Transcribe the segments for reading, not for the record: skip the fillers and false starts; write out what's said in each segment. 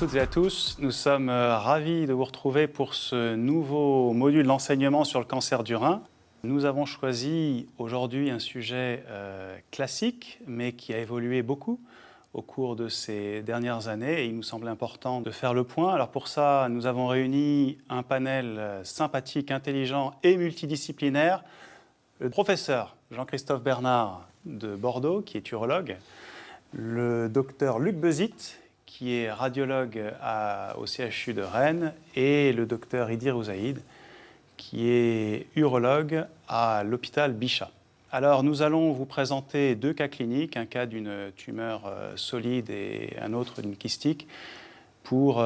toutes et à tous. Nous sommes ravis de vous retrouver pour ce nouveau module d'enseignement sur le cancer du rein. Nous avons choisi aujourd'hui un sujet classique, mais qui a évolué beaucoup au cours de ces dernières années et il nous semble important de faire le point. Alors pour ça, nous avons réuni un panel sympathique, intelligent et multidisciplinaire. Le professeur Jean-Christophe Bernard de Bordeaux, qui est urologue, le docteur Luc Bezit, qui est radiologue au CHU de Rennes, et le docteur Idir Ouzahid, qui est urologue à l'hôpital Bichat. Alors nous allons vous présenter deux cas cliniques, un cas d'une tumeur solide et un autre d'une kystique, pour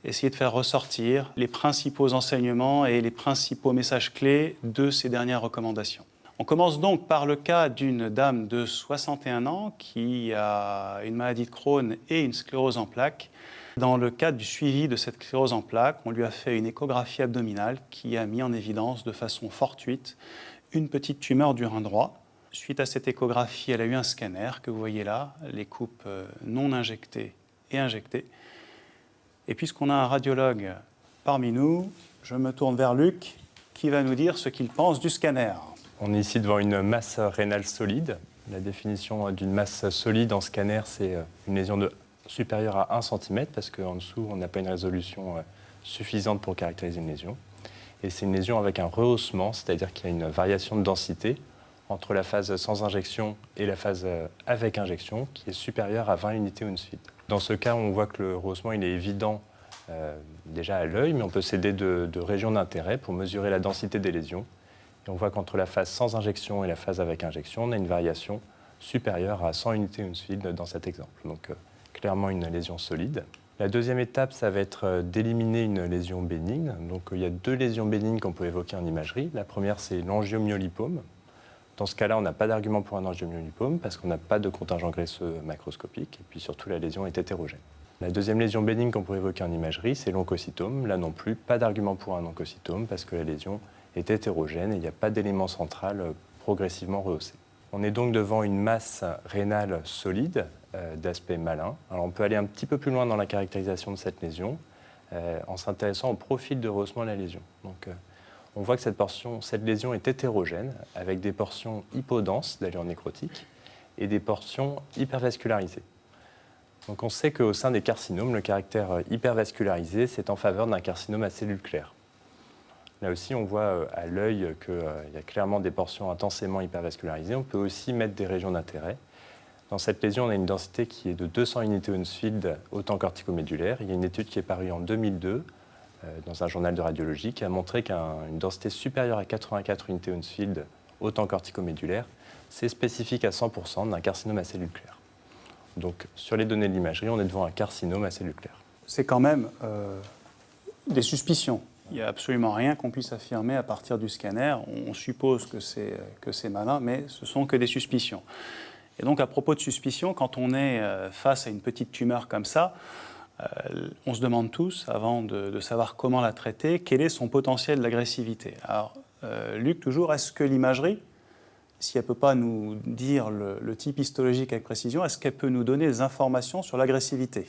essayer de faire ressortir les principaux enseignements et les principaux messages clés de ces dernières recommandations. On commence donc par le cas d'une dame de 61 ans qui a une maladie de Crohn et une sclérose en plaques. Dans le cadre du suivi de cette sclérose en plaques, on lui a fait une échographie abdominale qui a mis en évidence de façon fortuite une petite tumeur du rein droit. Suite à cette échographie, elle a eu un scanner que vous voyez là, les coupes non injectées et injectées. Et puisqu'on a un radiologue parmi nous, je me tourne vers Luc qui va nous dire ce qu'il pense du scanner. On est ici devant une masse rénale solide. La définition d'une masse solide en scanner, c'est une lésion supérieure à 1 cm parce qu'en dessous, on n'a pas une résolution suffisante pour caractériser une lésion. Et c'est une lésion avec un rehaussement, c'est-à-dire qu'il y a une variation de densité entre la phase sans injection et la phase avec injection qui est supérieure à 20 unités Hounsfield. Dans ce cas, on voit que le rehaussement il est évident déjà à l'œil, mais on peut s'aider de régions d'intérêt pour mesurer la densité des lésions. Et on voit qu'entre la phase sans injection et la phase avec injection, on a une variation supérieure à 100 unités Hounsfield dans cet exemple. Donc clairement une lésion solide. La deuxième étape, ça va être d'éliminer une lésion bénigne. Donc il y a deux lésions bénignes qu'on peut évoquer en imagerie. La première, c'est l'angiomyolipome. Dans ce cas-là, on n'a pas d'argument pour un angiomyolipome parce qu'on n'a pas de contingent graisseux macroscopique et puis surtout la lésion est hétérogène. La deuxième lésion bénigne qu'on peut évoquer en imagerie, c'est l'oncocytome. Là non plus, pas d'argument pour un oncocytome parce que la lésion est hétérogène et il n'y a pas d'élément central progressivement rehaussé. On est donc devant une masse rénale solide d'aspect malin. Alors on peut aller un petit peu plus loin dans la caractérisation de cette lésion en s'intéressant au profil de rehaussement de la lésion. Donc, on voit que cette lésion est hétérogène avec des portions hypodenses d'allure nécrotique et des portions hypervascularisées. Donc on sait qu'au sein des carcinomes, le caractère hypervascularisé, c'est en faveur d'un carcinome à cellules claires. Là aussi, on voit à l'œil qu'il y a clairement des portions intensément hypervascularisées. On peut aussi mettre des régions d'intérêt. Dans cette lésion, on a une densité qui est de 200 unités Hounsfield au temps corticomédulaire. Il y a une étude qui est parue en 2002 dans un journal de radiologie qui a montré qu'une densité supérieure à 84 unités Hounsfield au temps corticomédulaire, c'est spécifique à 100% d'un carcinome à cellules claires. Donc, sur les données de l'imagerie, on est devant un carcinome à cellules claires. C'est quand même des suspicions. Il n'y a absolument rien qu'on puisse affirmer à partir du scanner. On suppose que c'est malin, mais ce sont que des suspicions. Et donc, à propos de suspicions, quand on est face à une petite tumeur comme ça, on se demande tous, avant de savoir comment la traiter, quel est son potentiel d'agressivité. Alors, Luc, toujours, est-ce que l'imagerie, si elle ne peut pas nous dire le type histologique avec précision, est-ce qu'elle peut nous donner des informations sur l'agressivité ?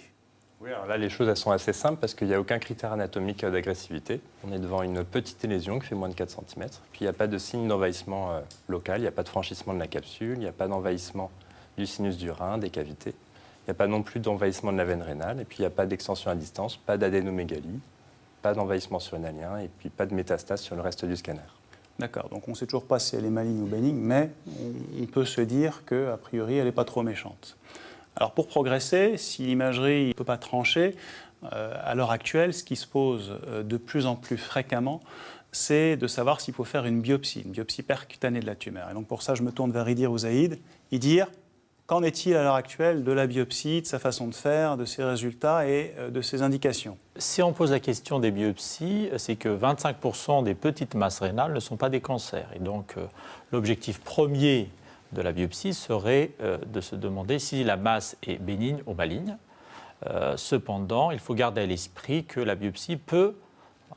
Oui, alors là, les choses elles sont assez simples parce qu'il n'y a aucun critère anatomique d'agressivité. On est devant une petite lésion qui fait moins de 4 cm. Puis il n'y a pas de signe d'envahissement local, il n'y a pas de franchissement de la capsule, il n'y a pas d'envahissement du sinus du rein, des cavités. Il n'y a pas non plus d'envahissement de la veine rénale. Et puis il n'y a pas d'extension à distance, pas d'adénomégalie, pas d'envahissement surrénalien et puis pas de métastase sur le reste du scanner. D'accord, donc on ne sait toujours pas si elle est maligne ou bénigne, mais on peut se dire qu'a priori, elle n'est pas trop méchante. Alors pour progresser, si l'imagerie ne peut pas trancher, à l'heure actuelle, ce qui se pose de plus en plus fréquemment, c'est de savoir s'il faut faire une biopsie percutanée de la tumeur. Et donc pour ça, je me tourne vers Idir Ouzahid. Idir, qu'en est-il à l'heure actuelle de la biopsie, de sa façon de faire, de ses résultats et de ses indications ? Si on pose la question des biopsies, c'est que 25% des petites masses rénales ne sont pas des cancers. Et donc l'objectif premier de la biopsie serait de se demander si la masse est bénigne ou maligne. Cependant, il faut garder à l'esprit que la biopsie peut,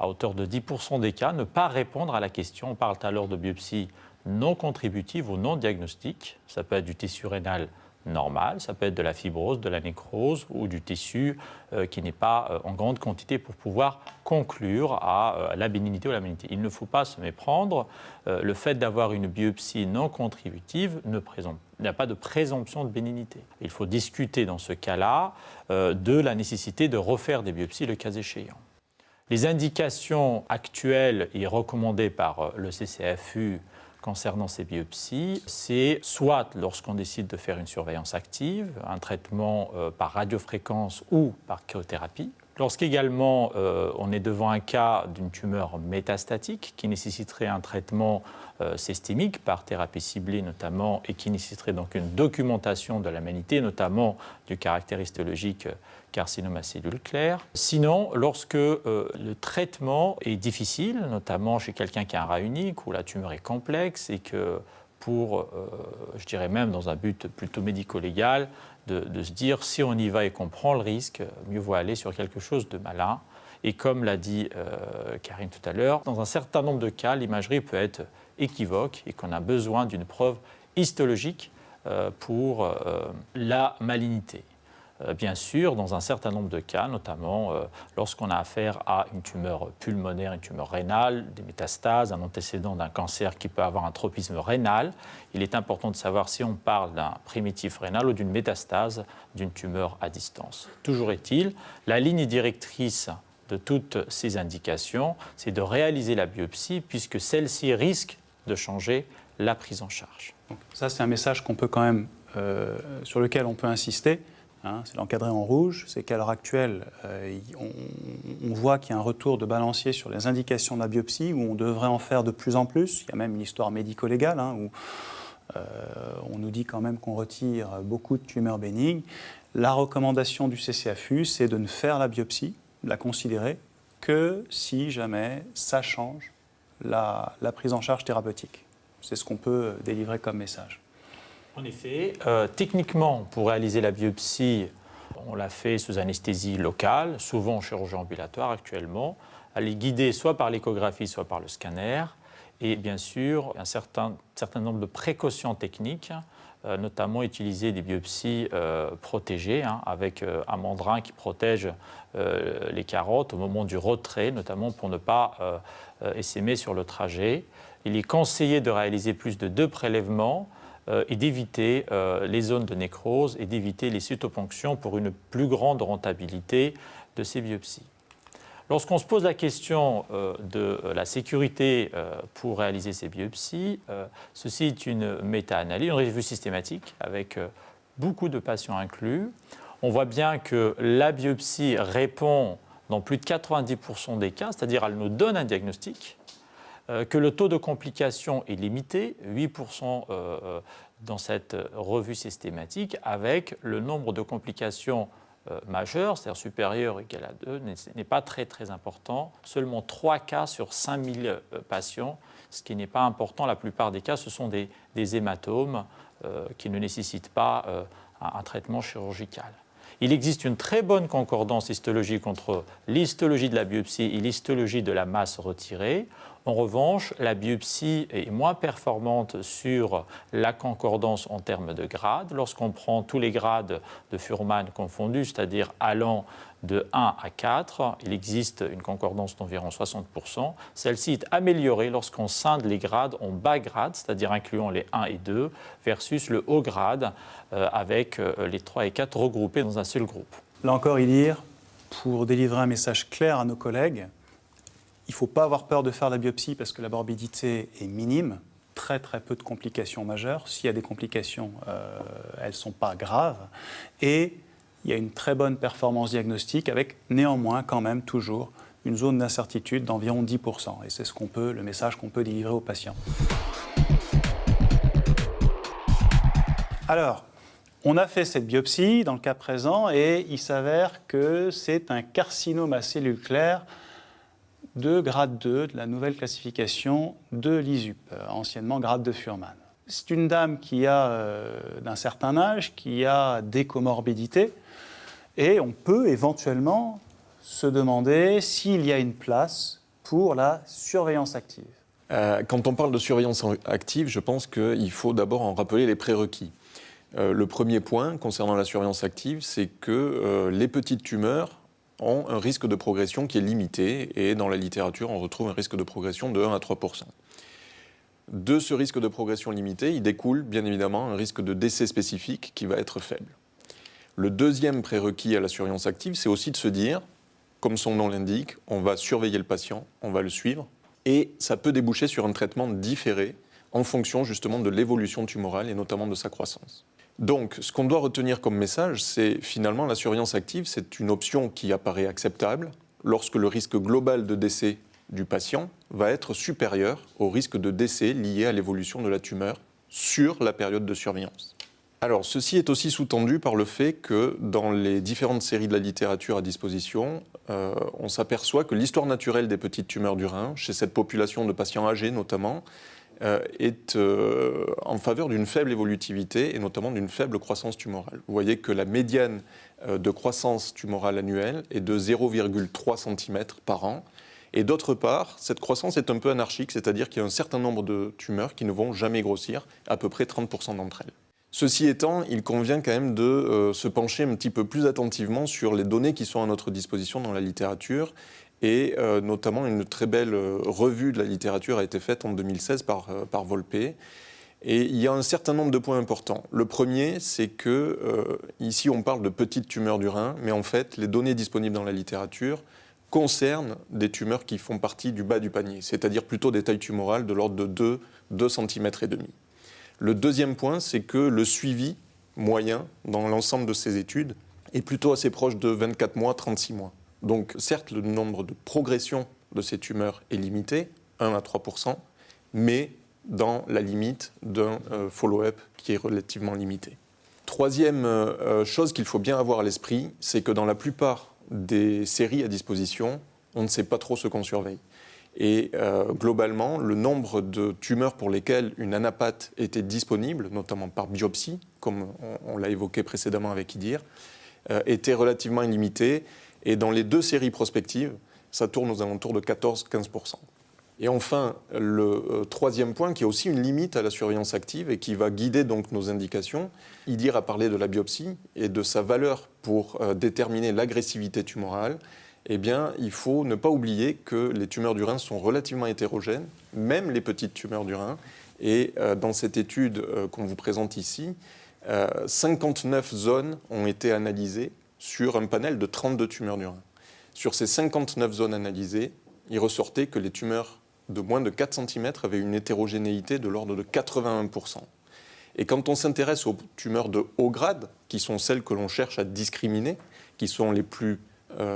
à hauteur de 10% des cas, ne pas répondre à la question. On parle tout à l'heure de biopsie non contributive ou non diagnostique. Ça peut être du tissu rénal normale, ça peut être de la fibrose, de la nécrose ou du tissu qui n'est pas en grande quantité pour pouvoir conclure à la bénignité ou la malignité. Il ne faut pas se méprendre, le fait d'avoir une biopsie non contributive il n'y a pas de présomption de bénignité. Il faut discuter dans ce cas-là de la nécessité de refaire des biopsies le cas échéant. Les indications actuelles et recommandées par le CCAFU concernant ces biopsies, c'est soit lorsqu'on décide de faire une surveillance active, un traitement par radiofréquence ou par cryothérapie. Lorsqu'également on est devant un cas d'une tumeur métastatique qui nécessiterait un traitement systémique par thérapie ciblée notamment et qui nécessiterait donc une documentation de la malignité, notamment du caractère histologique carcinome à cellules claires. Sinon, lorsque le traitement est difficile, notamment chez quelqu'un qui a un rat unique où la tumeur est complexe et que pour, je dirais même dans un but plutôt médico-légal, de se dire si on y va et qu'on prend le risque, mieux vaut aller sur quelque chose de malin. Et comme l'a dit Karine tout à l'heure, dans un certain nombre de cas, l'imagerie peut être équivoque et qu'on a besoin d'une preuve histologique pour la malignité. Bien sûr, dans un certain nombre de cas, notamment lorsqu'on a affaire à une tumeur pulmonaire, une tumeur rénale, des métastases, un antécédent d'un cancer qui peut avoir un tropisme rénal, il est important de savoir si on parle d'un primitif rénal ou d'une métastase d'une tumeur à distance. Toujours est-il, la ligne directrice de toutes ces indications, c'est de réaliser la biopsie puisque celle-ci risque de changer la prise en charge. Donc, ça, c'est un message qu'on peut quand même, sur lequel on peut insister. C'est l'encadré en rouge, c'est qu'à l'heure actuelle, on voit qu'il y a un retour de balancier sur les indications de la biopsie, où on devrait en faire de plus en plus. Il y a même une histoire médico-légale, où on nous dit quand même qu'on retire beaucoup de tumeurs bénignes. La recommandation du CCAFU, c'est de ne faire la biopsie, de la considérer, que si jamais ça change la prise en charge thérapeutique. C'est ce qu'on peut délivrer comme message. En effet, techniquement, pour réaliser la biopsie, on l'a fait sous anesthésie locale, souvent en chirurgie ambulatoire actuellement. Elle est guidée soit par l'échographie, soit par le scanner. Et bien sûr, un certain nombre de précautions techniques, notamment utiliser des biopsies protégées, avec un mandrin qui protège les carottes au moment du retrait, notamment pour ne pas essaimer sur le trajet. Il est conseillé de réaliser plus de 2 prélèvements et d'éviter les zones de nécrose et d'éviter les cytoponctions pour une plus grande rentabilité de ces biopsies. Lorsqu'on se pose la question de la sécurité pour réaliser ces biopsies, ceci est une méta-analyse, une revue systématique avec beaucoup de patients inclus. On voit bien que la biopsie répond dans plus de 90% des cas, c'est-à-dire elle nous donne un diagnostic, que le taux de complications est limité, 8% dans cette revue systématique, avec le nombre de complications majeures, c'est-à-dire supérieur ou égal à 2, n'est pas très important. Seulement 3 cas sur 5000 patients, ce qui n'est pas important. La plupart des cas, ce sont des hématomes qui ne nécessitent pas un traitement chirurgical. Il existe une très bonne concordance histologique entre l'histologie de la biopsie et l'histologie de la masse retirée. En revanche, la biopsie est moins performante sur la concordance en termes de grades. Lorsqu'on prend tous les grades de Fuhrmann confondus, c'est-à-dire allant de 1 à 4, il existe une concordance d'environ 60%. Celle-ci est améliorée lorsqu'on scinde les grades en bas grades, c'est-à-dire incluant les 1 et 2, versus le haut grade avec les 3 et 4 regroupés dans un seul groupe. Là encore, Ilir, pour délivrer un message clair à nos collègues, il ne faut pas avoir peur de faire la biopsie parce que la morbidité est minime, très peu de complications majeures. S'il y a des complications, elles ne sont pas graves. Et il y a une très bonne performance diagnostique avec néanmoins quand même toujours une zone d'incertitude d'environ 10%. Et c'est le message qu'on peut délivrer aux patients. Alors, on a fait cette biopsie dans le cas présent et il s'avère que c'est un carcinome à cellules claires de grade 2, de la nouvelle classification de l'ISUP, anciennement grade de Fuhrmann. C'est une dame qui a d'un certain âge, qui a des comorbidités, et on peut éventuellement se demander s'il y a une place pour la surveillance active. Quand on parle de surveillance active, je pense qu'il faut d'abord en rappeler les prérequis. Le premier point concernant la surveillance active, c'est que les petites tumeurs ont un risque de progression qui est limité, et dans la littérature, on retrouve un risque de progression de 1 à 3%. De ce risque de progression limité, il découle bien évidemment un risque de décès spécifique qui va être faible. Le deuxième prérequis à la surveillance active, c'est aussi de se dire, comme son nom l'indique, on va surveiller le patient, on va le suivre, et ça peut déboucher sur un traitement différé en fonction justement de l'évolution tumorale et notamment de sa croissance. Donc, ce qu'on doit retenir comme message, c'est finalement la surveillance active, c'est une option qui apparaît acceptable lorsque le risque global de décès du patient va être supérieur au risque de décès lié à l'évolution de la tumeur sur la période de surveillance. Alors, ceci est aussi sous-tendu par le fait que dans les différentes séries de la littérature à disposition, on s'aperçoit que l'histoire naturelle des petites tumeurs du rein, chez cette population de patients âgés notamment, est en faveur d'une faible évolutivité et notamment d'une faible croissance tumorale. Vous voyez que la médiane de croissance tumorale annuelle est de 0,3 cm par an. Et d'autre part, cette croissance est un peu anarchique, c'est-à-dire qu'il y a un certain nombre de tumeurs qui ne vont jamais grossir, à peu près 30% d'entre elles. Ceci étant, il convient quand même de se pencher un petit peu plus attentivement sur les données qui sont à notre disposition dans la littérature, et notamment une très belle revue de la littérature a été faite en 2016 par Volpe. Et il y a un certain nombre de points importants. Le premier, c'est que ici on parle de petites tumeurs du rein, mais en fait les données disponibles dans la littérature concernent des tumeurs qui font partie du bas du panier, c'est-à-dire plutôt des tailles tumorales de l'ordre de 2 cm et demi. Le deuxième point, c'est que le suivi moyen dans l'ensemble de ces études est plutôt assez proche de 24 mois, 36 mois. Donc certes, le nombre de progression de ces tumeurs est limité, 1 à 3%, mais dans la limite d'un follow-up qui est relativement limité. Troisième chose qu'il faut bien avoir à l'esprit, c'est que dans la plupart des séries à disposition, on ne sait pas trop ce qu'on surveille. Et globalement, le nombre de tumeurs pour lesquelles une anapathe était disponible, notamment par biopsie, comme on l'a évoqué précédemment avec IDIR, était relativement illimité. Et dans les deux séries prospectives, ça tourne aux alentours de 14-15%. Et enfin, le troisième point, qui est aussi une limite à la surveillance active et qui va guider donc nos indications, IDIR a parlé de la biopsie et de sa valeur pour déterminer l'agressivité tumorale. Eh bien, il faut ne pas oublier que les tumeurs du rein sont relativement hétérogènes, même les petites tumeurs du rein. Et dans cette étude qu'on vous présente ici, 59 zones ont été analysées sur un panel de 32 tumeurs du rein. Sur ces 59 zones analysées, il ressortait que les tumeurs de moins de 4 cm avaient une hétérogénéité de l'ordre de 81%. Et quand on s'intéresse aux tumeurs de haut grade, qui sont celles que l'on cherche à discriminer, qui sont les plus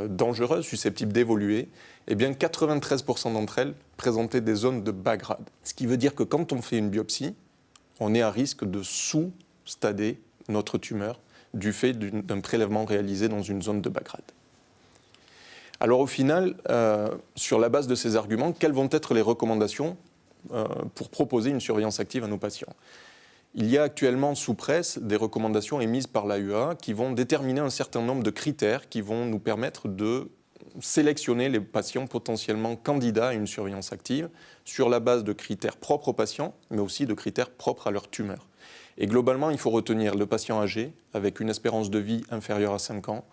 dangereuses, susceptibles d'évoluer, eh bien 93% d'entre elles présentaient des zones de bas grade. Ce qui veut dire que quand on fait une biopsie, on est à risque de sous-stader notre tumeur du fait d'un prélèvement réalisé dans une zone de bas grade. Alors au final, sur la base de ces arguments, quelles vont être les recommandations pour proposer une surveillance active à nos patients ? Il y a actuellement sous presse des recommandations émises par l'AUA qui vont déterminer un certain nombre de critères qui vont nous permettre de sélectionner les patients potentiellement candidats à une surveillance active sur la base de critères propres aux patients, mais aussi de critères propres à leur tumeur. Et globalement, il faut retenir le patient âgé avec une espérance de vie inférieure à 5 ans,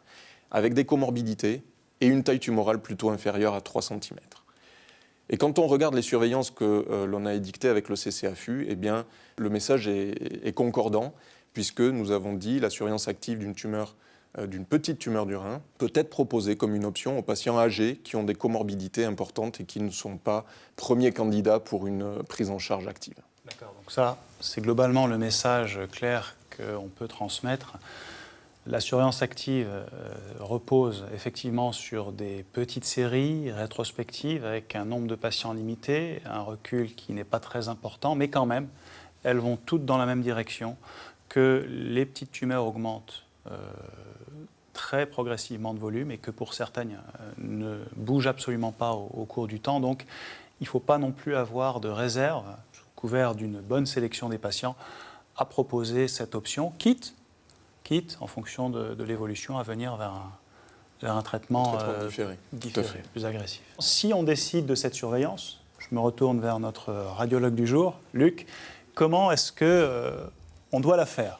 avec des comorbidités et une taille tumorale plutôt inférieure à 3 cm. Et quand on regarde les surveillances que l'on a édictées avec le CCAFU, eh bien, le message est concordant, puisque nous avons dit la surveillance active d'une petite tumeur du rein peut être proposée comme une option aux patients âgés qui ont des comorbidités importantes et qui ne sont pas premiers candidats pour une prise en charge active. D'accord, donc ça, c'est globalement le message clair qu'on peut transmettre. La surveillance active repose effectivement sur des petites séries rétrospectives avec un nombre de patients limité, un recul qui n'est pas très important, mais quand même, elles vont toutes dans la même direction, que les petites tumeurs augmentent très progressivement de volume et que pour certaines ne bougent absolument pas au cours du temps. Donc, il ne faut pas non plus avoir de réserve, sous couvert d'une bonne sélection des patients, à proposer cette option, quitte en fonction de l'évolution, à venir vers un traitement différé, plus agressif. Si on décide de cette surveillance, je me retourne vers notre radiologue du jour, Luc, comment est-ce qu'on doit la faire ?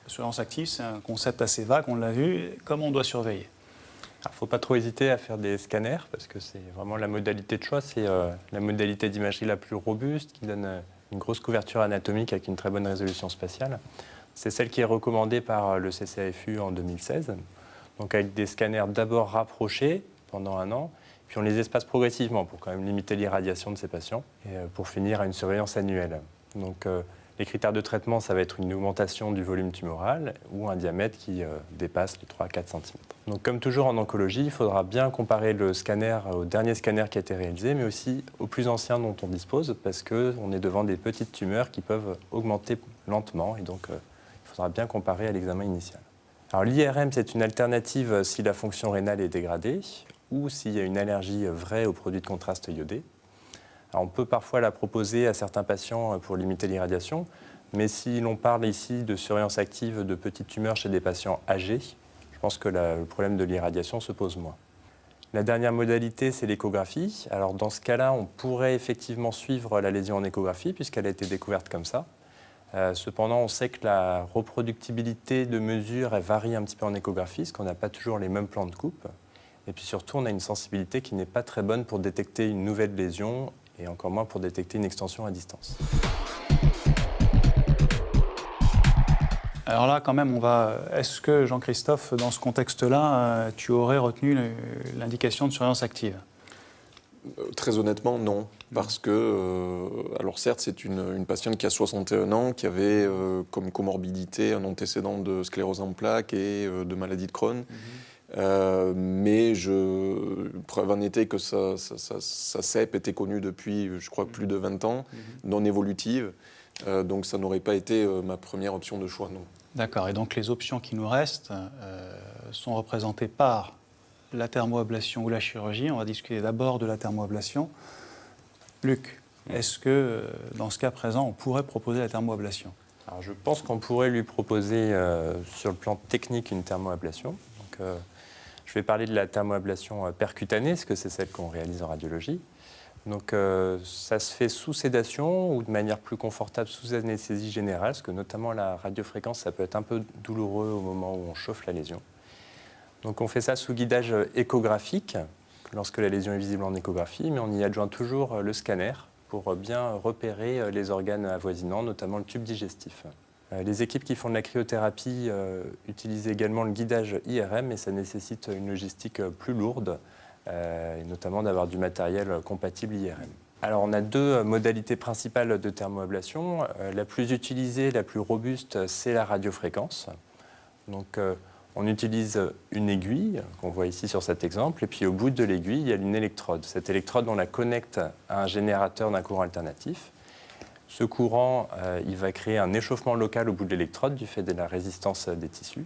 La surveillance active, c'est un concept assez vague, on l'a vu. Comment on doit surveiller? Il ne faut pas trop hésiter à faire des scanners parce que c'est vraiment la modalité de choix. C'est la modalité d'imagerie la plus robuste qui donne une grosse couverture anatomique avec une très bonne résolution spatiale. C'est celle qui est recommandée par le CCAFU en 2016. Donc avec des scanners d'abord rapprochés pendant 1 an, puis on les espace progressivement pour quand même limiter l'irradiation de ces patients et pour finir à une surveillance annuelle. Donc les critères de traitement, ça va être une augmentation du volume tumoral ou un diamètre qui dépasse les 3 à 4 cm. Donc comme toujours en oncologie, il faudra bien comparer le scanner au dernier scanner qui a été réalisé, mais aussi au plus ancien dont on dispose, parce qu'on est devant des petites tumeurs qui peuvent augmenter lentement, et donc il faudra bien comparer à l'examen initial. Alors l'IRM, c'est une alternative si la fonction rénale est dégradée ou s'il y a une allergie vraie aux produits de contraste iodés. Alors, on peut parfois la proposer à certains patients pour limiter l'irradiation, mais si l'on parle ici de surveillance active de petites tumeurs chez des patients âgés, je pense que le problème de l'irradiation se pose moins. La dernière modalité, c'est l'échographie. Alors dans ce cas-là, on pourrait effectivement suivre la lésion en échographie puisqu'elle a été découverte comme ça. Cependant, on sait que la reproductibilité de mesure elle varie un petit peu en échographie, parce qu'on n'a pas toujours les mêmes plans de coupe. Et puis surtout, on a une sensibilité qui n'est pas très bonne pour détecter une nouvelle lésion et encore moins pour détecter une extension à distance. Alors là, quand même, est-ce que, Jean-Christophe, dans ce contexte-là, tu aurais retenu l'indication de surveillance active? Très honnêtement, non. Parce que, alors certes, c'est une patiente qui a 61 ans, qui avait comme comorbidité un antécédent de sclérose en plaques et de maladie de Crohn. Mais preuve en était que sa CEP était connue depuis, je crois, plus de 20 ans, non évolutive. Donc ça n'aurait pas été ma première option de choix, non. D'accord. Et donc les options qui nous restent sont représentées par la thermoablation ou la chirurgie. On va discuter d'abord de la thermoablation. Luc, est-ce que dans ce cas présent, on pourrait proposer la thermoablation? Alors, je pense qu'on pourrait lui proposer sur le plan technique une thermoablation. Donc, je vais parler de la thermoablation percutanée, parce que c'est celle qu'on réalise en radiologie. Donc ça se fait sous sédation ou de manière plus confortable sous anesthésie générale, parce que notamment la radiofréquence, ça peut être un peu douloureux au moment où on chauffe la lésion. Donc on fait ça sous guidage échographique, lorsque la lésion est visible en échographie, mais on y adjoint toujours le scanner pour bien repérer les organes avoisinants, notamment le tube digestif. Les équipes qui font de la cryothérapie utilisent également le guidage IRM, mais ça nécessite une logistique plus lourde, et notamment d'avoir du matériel compatible IRM. Alors on a 2 modalités principales de thermoablation. La plus utilisée, la plus robuste, c'est la radiofréquence. Donc on utilise une aiguille, qu'on voit ici sur cet exemple, et puis au bout de l'aiguille, il y a une électrode. Cette électrode, on la connecte à un générateur d'un courant alternatif. Ce courant, il va créer un échauffement local au bout de l'électrode du fait de la résistance des tissus.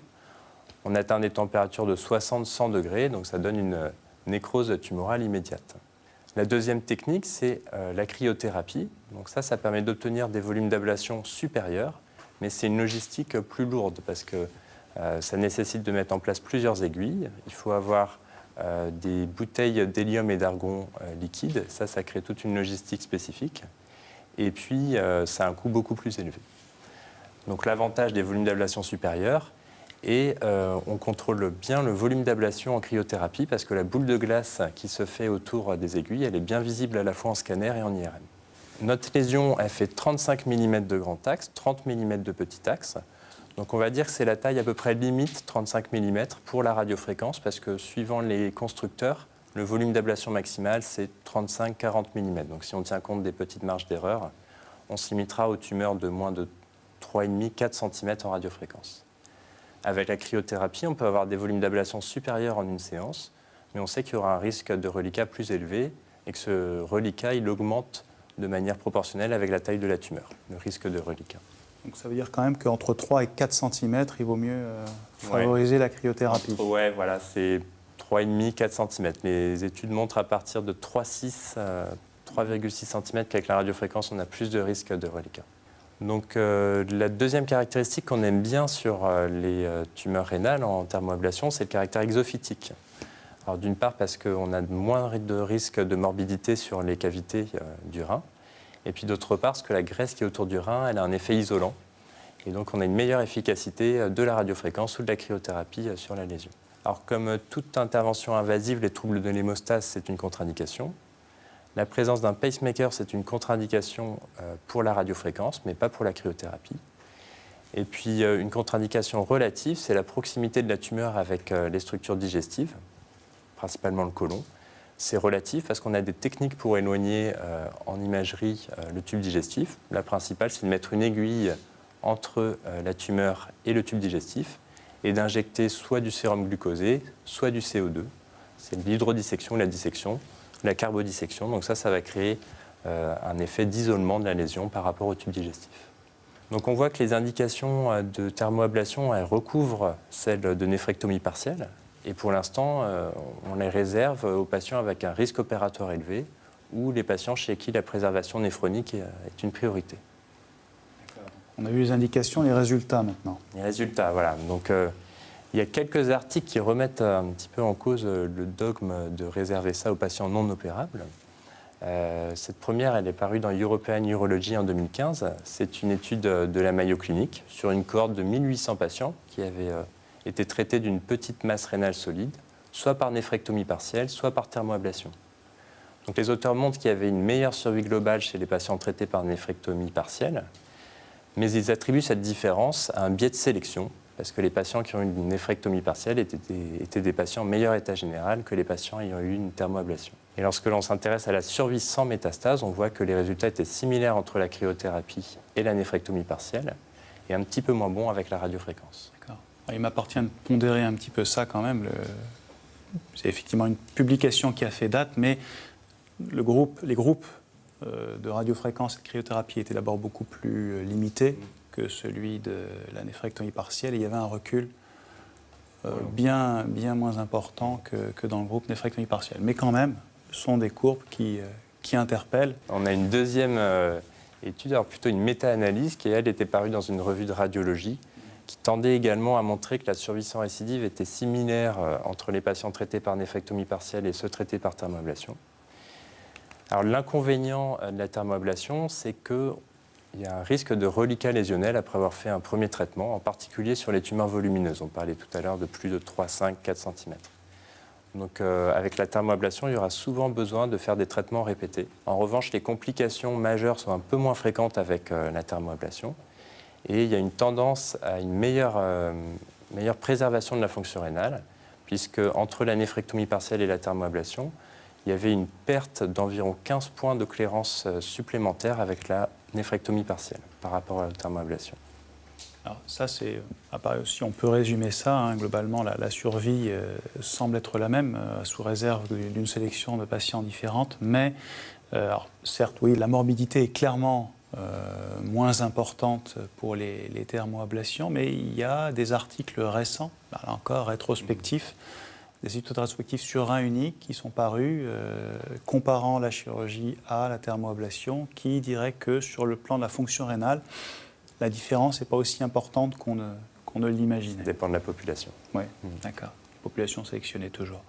On atteint des températures de 60-100 degrés, donc ça donne une nécrose tumorale immédiate. La deuxième technique, c'est la cryothérapie. Donc ça permet d'obtenir des volumes d'ablation supérieurs, mais c'est une logistique plus lourde parce que ça nécessite de mettre en place plusieurs aiguilles. Il faut avoir des bouteilles d'hélium et d'argon liquide. Ça crée toute une logistique spécifique. Et puis, ça a un coût beaucoup plus élevé. Donc l'avantage des volumes d'ablation supérieurs, et on contrôle bien le volume d'ablation en cryothérapie parce que la boule de glace qui se fait autour des aiguilles, elle est bien visible à la fois en scanner et en IRM. Notre lésion, elle fait 35 mm de grand axe, 30 mm de petit axe. Donc on va dire que c'est la taille à peu près limite, 35 mm, pour la radiofréquence parce que suivant les constructeurs, le volume d'ablation maximal, c'est 35-40 mm. Donc si on tient compte des petites marges d'erreur, on se limitera aux tumeurs de moins de 3,5-4 cm en radiofréquence. Avec la cryothérapie, on peut avoir des volumes d'ablation supérieurs en une séance, mais on sait qu'il y aura un risque de reliquat plus élevé et que ce reliquat, il augmente de manière proportionnelle avec la taille de la tumeur, le risque de reliquat. Donc ça veut dire quand même qu'entre 3 et 4 cm, il vaut mieux favoriser la cryothérapie. Ouais, voilà, c'est 3,5-4 cm. Les études montrent à partir de 3,6 cm qu'avec la radiofréquence, on a plus de risque de reliquat. Donc la deuxième caractéristique qu'on aime bien sur les tumeurs rénales en thermoablation, c'est le caractère exophytique. Alors d'une part parce qu'on a moins de risque de morbidité sur les cavités du rein, et puis d'autre part parce que la graisse qui est autour du rein, elle a un effet isolant. Et donc on a une meilleure efficacité de la radiofréquence ou de la cryothérapie sur la lésion. Alors comme toute intervention invasive, les troubles de l'hémostase, c'est une contre-indication. La présence d'un pacemaker, c'est une contre-indication pour la radiofréquence, mais pas pour la cryothérapie. Et puis une contre-indication relative, c'est la proximité de la tumeur avec les structures digestives, principalement le côlon. C'est relatif parce qu'on a des techniques pour éloigner en imagerie le tube digestif. La principale, c'est de mettre une aiguille entre la tumeur et le tube digestif et d'injecter soit du sérum glucosé, soit du CO2. C'est l'hydrodissection, la dissection, la carbodissection. Donc ça va créer un effet d'isolement de la lésion par rapport au tube digestif. Donc on voit que les indications de thermoablation, elles recouvrent celles de néphrectomie partielle. Et pour l'instant, on les réserve aux patients avec un risque opératoire élevé ou les patients chez qui la préservation néphronique est une priorité. On a vu les indications, les résultats maintenant. Les résultats, voilà. Donc il y a quelques articles qui remettent un petit peu en cause le dogme de réserver ça aux patients non opérables. Cette première, elle est parue dans European Urology en 2015. C'est une étude de la Mayo Clinic sur une cohorte de 1800 patients qui avaient été traités d'une petite masse rénale solide, soit par néphrectomie partielle, soit par thermoablation. Donc les auteurs montrent qu'il y avait une meilleure survie globale chez les patients traités par néphrectomie partielle, mais ils attribuent cette différence à un biais de sélection, parce que les patients qui ont eu une néphrectomie partielle étaient des patients en meilleur état général que les patients ayant eu une thermoablation. Et lorsque l'on s'intéresse à la survie sans métastase, on voit que les résultats étaient similaires entre la cryothérapie et la néphrectomie partielle, et un petit peu moins bons avec la radiofréquence. D'accord. Il m'appartient de pondérer un petit peu ça quand même. C'est effectivement une publication qui a fait date, mais les groupes de radiofréquence et de cryothérapie étaient d'abord beaucoup plus limités que celui de la néphrectomie partielle. Et il y avait un recul bien moins important que dans le groupe néphrectomie partielle. Mais quand même, ce sont des courbes qui interpellent. On a une deuxième étude, alors plutôt une méta-analyse, qui elle était parue dans une revue de radiologie, qui tendait également à montrer que la survie sans récidive était similaire entre les patients traités par néphrectomie partielle et ceux traités par thermoablation. Alors l'inconvénient de la thermoablation, c'est qu'il y a un risque de reliquat lésionnel après avoir fait un premier traitement, en particulier sur les tumeurs volumineuses. On parlait tout à l'heure de plus de 3, 5, 4 cm. Donc avec la thermoablation, il y aura souvent besoin de faire des traitements répétés. En revanche, les complications majeures sont un peu moins fréquentes avec la thermoablation. Et il y a une tendance à une meilleure préservation de la fonction rénale, puisque entre la néphrectomie partielle et la thermoablation, il y avait une perte d'environ 15 points de clairance supplémentaire avec la néphrectomie partielle par rapport à la thermoablation. Alors ça, si on peut résumer ça, hein, globalement, la survie semble être la même, sous réserve d'une sélection de patients différentes, mais alors, certes, oui, la morbidité est clairement moins importante pour les thermoablations, mais il y a des articles récents, là encore rétrospectifs, des études rétrospectives sur rein unique qui sont parus, comparant la chirurgie à la thermoablation, qui diraient que sur le plan de la fonction rénale, la différence n'est pas aussi importante qu'on ne l'imaginait. Ça dépend de la population. Oui, d'accord. Population sélectionnée toujours.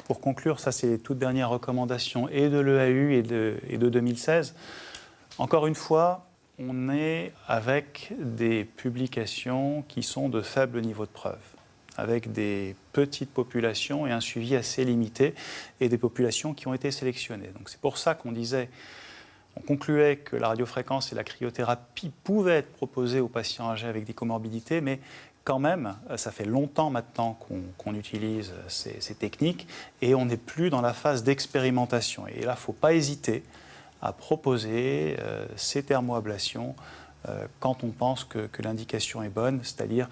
Pour conclure, ça c'est les toutes dernières recommandations et de l'EAU et de 2016. Encore une fois, on est avec des publications qui sont de faible niveau de preuve, avec des petites populations et un suivi assez limité, et des populations qui ont été sélectionnées. Donc c'est pour ça qu'on concluait que la radiofréquence et la cryothérapie pouvaient être proposées aux patients âgés avec des comorbidités, mais quand même, ça fait longtemps maintenant qu'on utilise ces techniques, et on n'est plus dans la phase d'expérimentation. Et là, il ne faut pas hésiter à proposer ces thermoablations quand on pense que l'indication est bonne, c'est-à-dire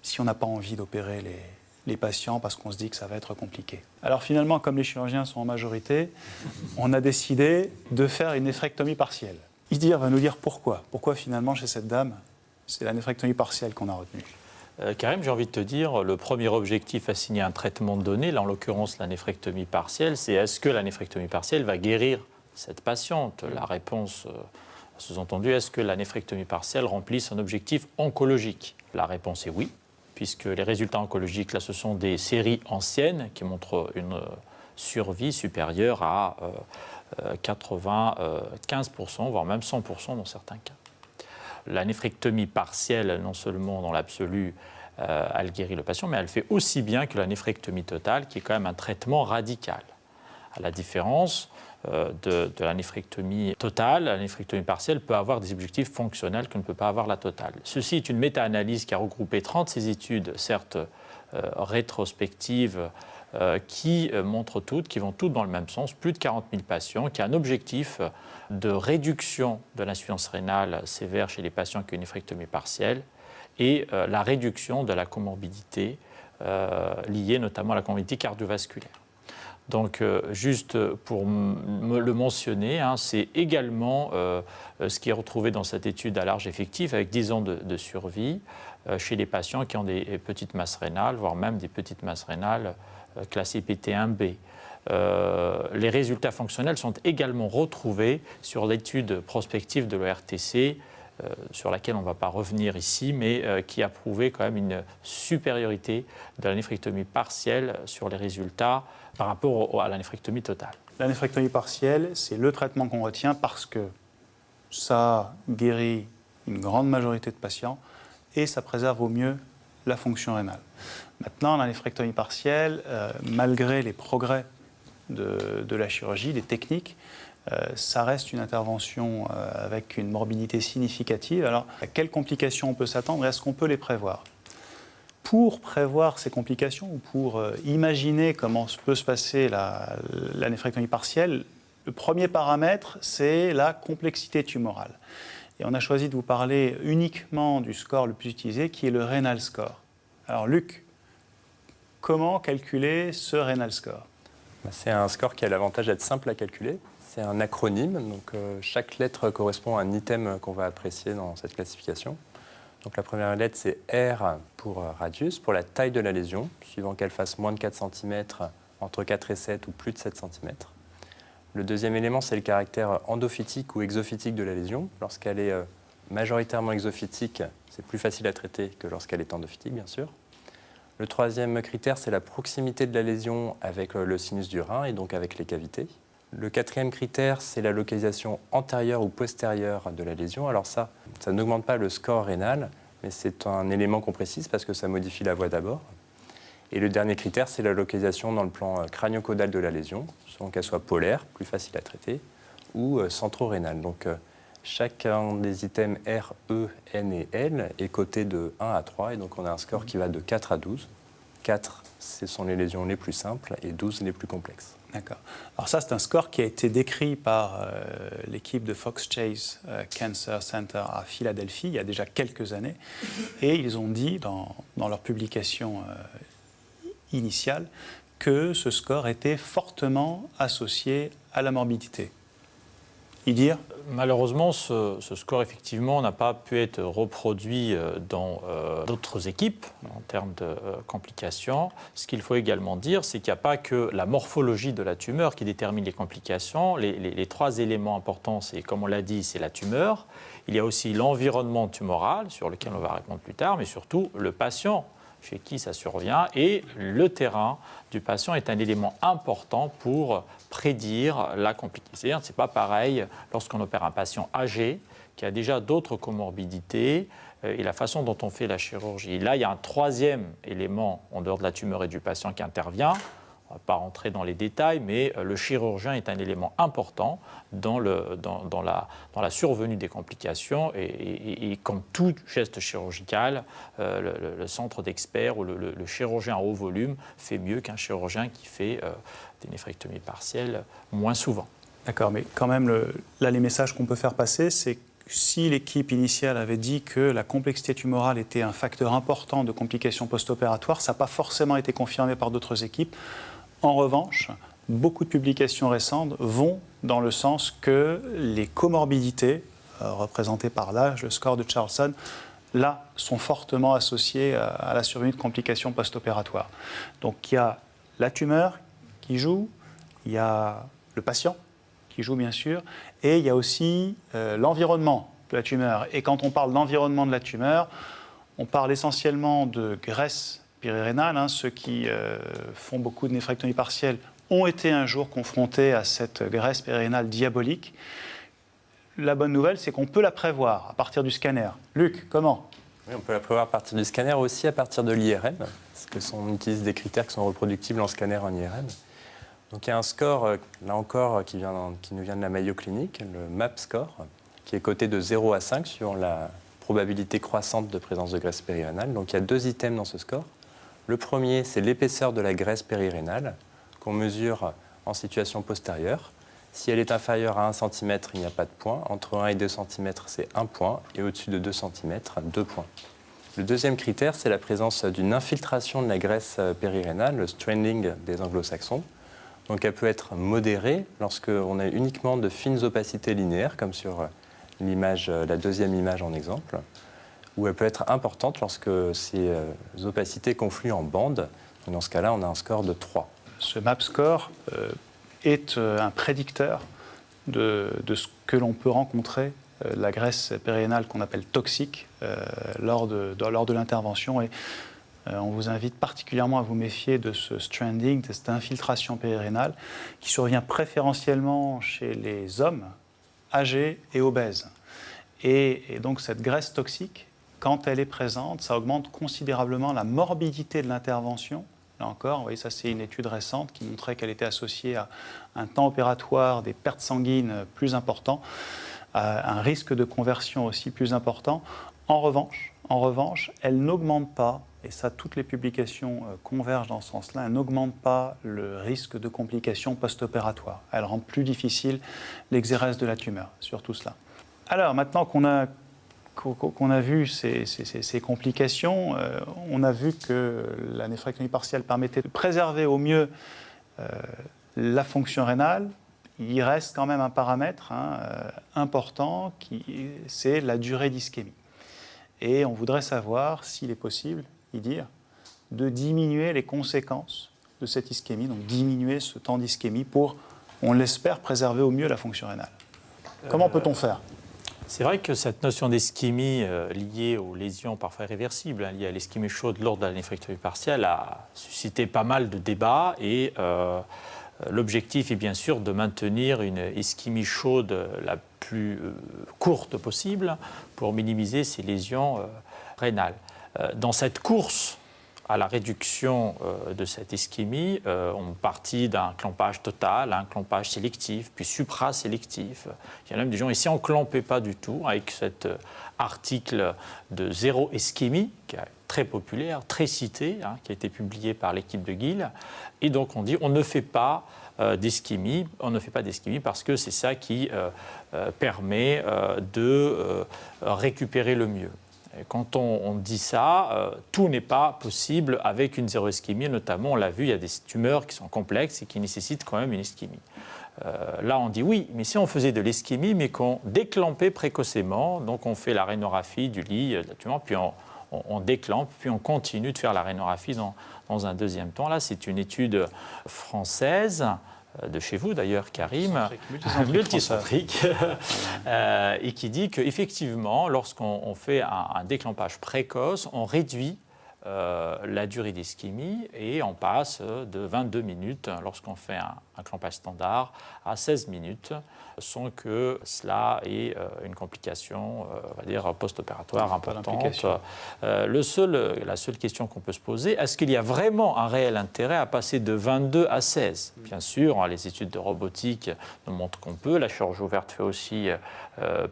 si on n'a pas envie d'opérer les patients parce qu'on se dit que ça va être compliqué. Alors finalement, comme les chirurgiens sont en majorité, on a décidé de faire une néphrectomie partielle. Idir va nous dire pourquoi. Pourquoi finalement chez cette dame, c'est la néphrectomie partielle qu'on a retenue. Karim, j'ai envie de te dire, le premier objectif assigné à un traitement donné, là en l'occurrence la néphrectomie partielle, c'est est-ce que la néphrectomie partielle va guérir cette patiente? La réponse, sous-entendu, est-ce que la néphrectomie partielle remplit son objectif oncologique? La réponse est oui, puisque les résultats oncologiques, là, ce sont des séries anciennes qui montrent une survie supérieure à 95%, voire même 100% dans certains cas. la néphrectomie partielle, non seulement dans l'absolu, elle guérit le patient, mais elle fait aussi bien que la néphrectomie totale, qui est quand même un traitement radical. À la différence de la néphrectomie totale, la néphrectomie partielle peut avoir des objectifs fonctionnels que ne peut pas avoir la totale. Ceci est une méta-analyse qui a regroupé 36 études, certes rétrospectives, qui qui vont toutes dans le même sens, plus de 40 000 patients, qui a un objectif de réduction de l'insuffisance rénale sévère chez les patients qui ont une néphrectomie partielle et la réduction de la comorbidité liée notamment à la comorbidité cardiovasculaire. Donc, juste pour le mentionner, c'est également ce qui est retrouvé dans cette étude à large effectif, avec 10 ans de survie chez les patients qui ont des petites masses rénales, voire même des petites masses rénales classées PT1B. Les résultats fonctionnels sont également retrouvés sur l'étude prospective de l'ORTC, sur laquelle on ne va pas revenir ici, mais qui a prouvé quand même une supériorité de la néphrectomie partielle sur les résultats par rapport à la néphrectomie totale. La néphrectomie partielle, c'est le traitement qu'on retient parce que ça guérit une grande majorité de patients et ça préserve au mieux la fonction rénale. Maintenant, la néphrectomie partielle, malgré les progrès de la chirurgie, des techniques, ça reste une intervention avec une morbidité significative. Alors, à quelles complications on peut s'attendre et est-ce qu'on peut les prévoir ? Pour prévoir ces complications ou pour imaginer comment peut se passer la néphrectomie partielle, le premier paramètre, c'est la complexité tumorale. Et on a choisi de vous parler uniquement du score le plus utilisé, qui est le Renal Score. Alors, Luc, comment calculer ce Renal Score ? C'est un score qui a l'avantage d'être simple à calculer. C'est un acronyme, donc chaque lettre correspond à un item qu'on va apprécier dans cette classification. Donc la première lettre, c'est R pour radius, pour la taille de la lésion, suivant qu'elle fasse moins de 4 cm, entre 4 et 7 ou plus de 7 cm. Le deuxième élément, c'est le caractère endophytique ou exophytique de la lésion. Lorsqu'elle est majoritairement exophytique, c'est plus facile à traiter que lorsqu'elle est endophytique, bien sûr. Le troisième critère, c'est la proximité de la lésion avec le sinus du rein et donc avec les cavités. Le quatrième critère, c'est la localisation antérieure ou postérieure de la lésion. Alors ça n'augmente pas le score rénal, mais c'est un élément qu'on précise parce que ça modifie la voie d'abord. Et le dernier critère, c'est la localisation dans le plan crânio-caudal de la lésion, selon qu'elle soit polaire, plus facile à traiter, ou centro-rénale. Donc chacun des items R, E, N et L est coté de 1 à 3, et donc on a un score qui va de 4 à 12. 4, ce sont les lésions les plus simples, et 12 les plus complexes. D'accord. Alors ça, c'est un score qui a été décrit par l'équipe de Fox Chase Cancer Center à Philadelphie il y a déjà quelques années. Et ils ont dit dans leur publication initiale que ce score était fortement associé à la morbidité. Idir ? Malheureusement, ce score, effectivement, n'a pas pu être reproduit dans d'autres équipes en termes de complications. Ce qu'il faut également dire, c'est qu'il n'y a pas que la morphologie de la tumeur qui détermine les complications. Les trois éléments importants, c'est, comme on l'a dit, c'est la tumeur. Il y a aussi l'environnement tumoral, sur lequel on va répondre plus tard, mais surtout le patient chez qui ça survient. Et le terrain du patient est un élément important pour prédire la complicité. Ce n'est pas pareil lorsqu'on opère un patient âgé qui a déjà d'autres comorbidités et la façon dont on fait la chirurgie. Là, il y a un troisième élément en dehors de la tumeur et du patient qui intervient. On ne va pas rentrer dans les détails, mais le chirurgien est un élément important dans la survenue des complications. Et comme tout geste chirurgical, le centre d'experts ou le chirurgien à haut volume fait mieux qu'un chirurgien qui fait des néphrectomies partielles moins souvent. D'accord, mais quand même, là, les messages qu'on peut faire passer, c'est que si l'équipe initiale avait dit que la complexité tumorale était un facteur important de complications post-opératoires, ça n'a pas forcément été confirmé par d'autres équipes. En revanche, beaucoup de publications récentes vont dans le sens que les comorbidités, représentées par l'âge, le score de Charlson, là, sont fortement associées à la survenue de complications post-opératoires. Donc il y a la tumeur qui joue, il y a le patient qui joue bien sûr, et il y a aussi l'environnement de la tumeur. Et quand on parle d'environnement de la tumeur, on parle essentiellement de graisse périrénale. Ceux qui font beaucoup de néphrectomie partielle ont été un jour confrontés à cette graisse périrénale diabolique. la bonne nouvelle, c'est qu'on peut la prévoir à partir du scanner. Luc, comment ? Oui, on peut la prévoir à partir du scanner, aussi à partir de l'IRM, parce qu'on utilise des critères qui sont reproductibles en scanner en IRM. Donc il y a un score, là encore, qui nous vient de la Mayo Clinic, le MAP score, qui est coté de 0 à 5 sur la probabilité croissante de présence de graisse périrénale. Donc il y a 2 items dans ce score. Le premier, c'est l'épaisseur de la graisse périrénale, qu'on mesure en situation postérieure. Si elle est inférieure à 1 cm, il n'y a pas de point. Entre 1 et 2 cm, c'est 1 point. Et au-dessus de 2 cm, 2 points. Le deuxième critère, c'est la présence d'une infiltration de la graisse périrénale, le stranding des anglo-saxons. Donc elle peut être modérée lorsqu'on a uniquement de fines opacités linéaires, comme sur l'image, la deuxième image en exemple, ou elle peut être importante lorsque ces opacités confluent en bandes. Dans ce cas-là, on a un score de 3. Ce MAP score est un prédicteur de ce que l'on peut rencontrer, la graisse périrénale qu'on appelle toxique, lors de l'intervention. Et on vous invite particulièrement à vous méfier de ce stranding, de cette infiltration périrénale, qui survient préférentiellement chez les hommes âgés et obèses. Et donc cette graisse toxique, quand elle est présente, ça augmente considérablement la morbidité de l'intervention. Là encore, vous voyez, ça c'est une étude récente qui montrait qu'elle était associée à un temps opératoire, des pertes sanguines plus importants, à un risque de conversion aussi plus important. En revanche, elle n'augmente pas, et ça toutes les publications convergent dans ce sens-là, elle n'augmente pas le risque de complications post-opératoires. Elle rend plus difficile l'exérèse de la tumeur, surtout cela. Alors maintenant qu'on a vu ces complications, on a vu que la néphrectomie partielle permettait de préserver au mieux la fonction rénale. Il reste quand même un paramètre important, c'est la durée d'ischémie. Et on voudrait savoir s'il est possible, de diminuer les conséquences de cette ischémie, donc diminuer ce temps d'ischémie pour, on l'espère, préserver au mieux la fonction rénale. Comment peut-on faire ? C'est vrai que cette notion d'ischémie liée aux lésions parfois irréversibles, liée à l'ischémie chaude lors de la néphrectomie partielle, a suscité pas mal de débats et l'objectif est bien sûr de maintenir une ischémie chaude la plus courte possible pour minimiser ces lésions rénales. Dans cette course à la réduction de cette ischémie, on partit d'un clampage total à un clampage sélectif, puis suprasélectif. Il y a même des gens ici qui n'enclampaient pas du tout, avec cet article de zéro ischémie, qui est très populaire, très cité, qui a été publié par l'équipe de Gill. Et donc on dit on ne fait pas d'ischémie, parce que c'est ça qui permet de récupérer le mieux. Et quand on dit ça, tout n'est pas possible avec une zéro ischémie. Notamment, on l'a vu, il y a des tumeurs qui sont complexes et qui nécessitent quand même une ischémie. Là, on dit oui, mais si on faisait de l'ischémie, mais qu'on déclampait précocement, donc on fait la rhénographie du lit de la tumeur, puis on déclampe, puis on continue de faire la rhénographie dans un deuxième temps. Là, c'est une étude française, de chez vous d'ailleurs, Karim, multicentrique, et qui dit qu'effectivement, lorsqu'on fait un déclampage précoce, on réduit la durée d'ischémie et on passe de 22 minutes lorsqu'on fait un clampage standard à 16 minutes sans que cela ait une complication, on va dire, post-opératoire importante. La seule question qu'on peut se poser, est-ce qu'il y a vraiment un réel intérêt à passer de 22 à 16 ? Bien sûr, les études de robotique nous montrent qu'on peut. La chirurgie ouverte fait aussi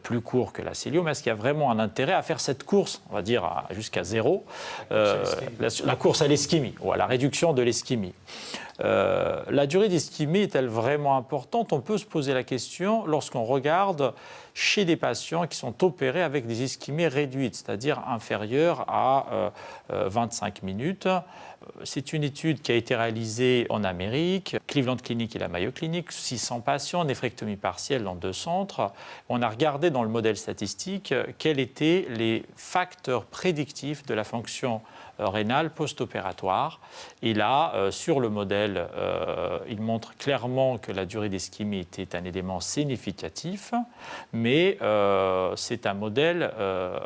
plus court que la célio, mais est-ce qu'il y a vraiment un intérêt à faire cette course, on va dire jusqu'à zéro, la course à l'ischémie ou à la réduction de l'ischémie? La durée d'ischémie est-elle vraiment importante? On peut se poser la question lorsqu'on regarde chez des patients qui sont opérés avec des ischémies réduites, c'est-à-dire inférieures à 25 minutes. C'est une étude qui a été réalisée en Amérique, Cleveland Clinic et la Mayo Clinic, 600 patients, néphrectomie partielle dans 2 centres. On a regardé dans le modèle statistique quels étaient les facteurs prédictifs de la fonction rénale post-opératoire. Et là, sur le modèle, il montre clairement que la durée d'ischémie était un élément significatif, mais c'est un modèle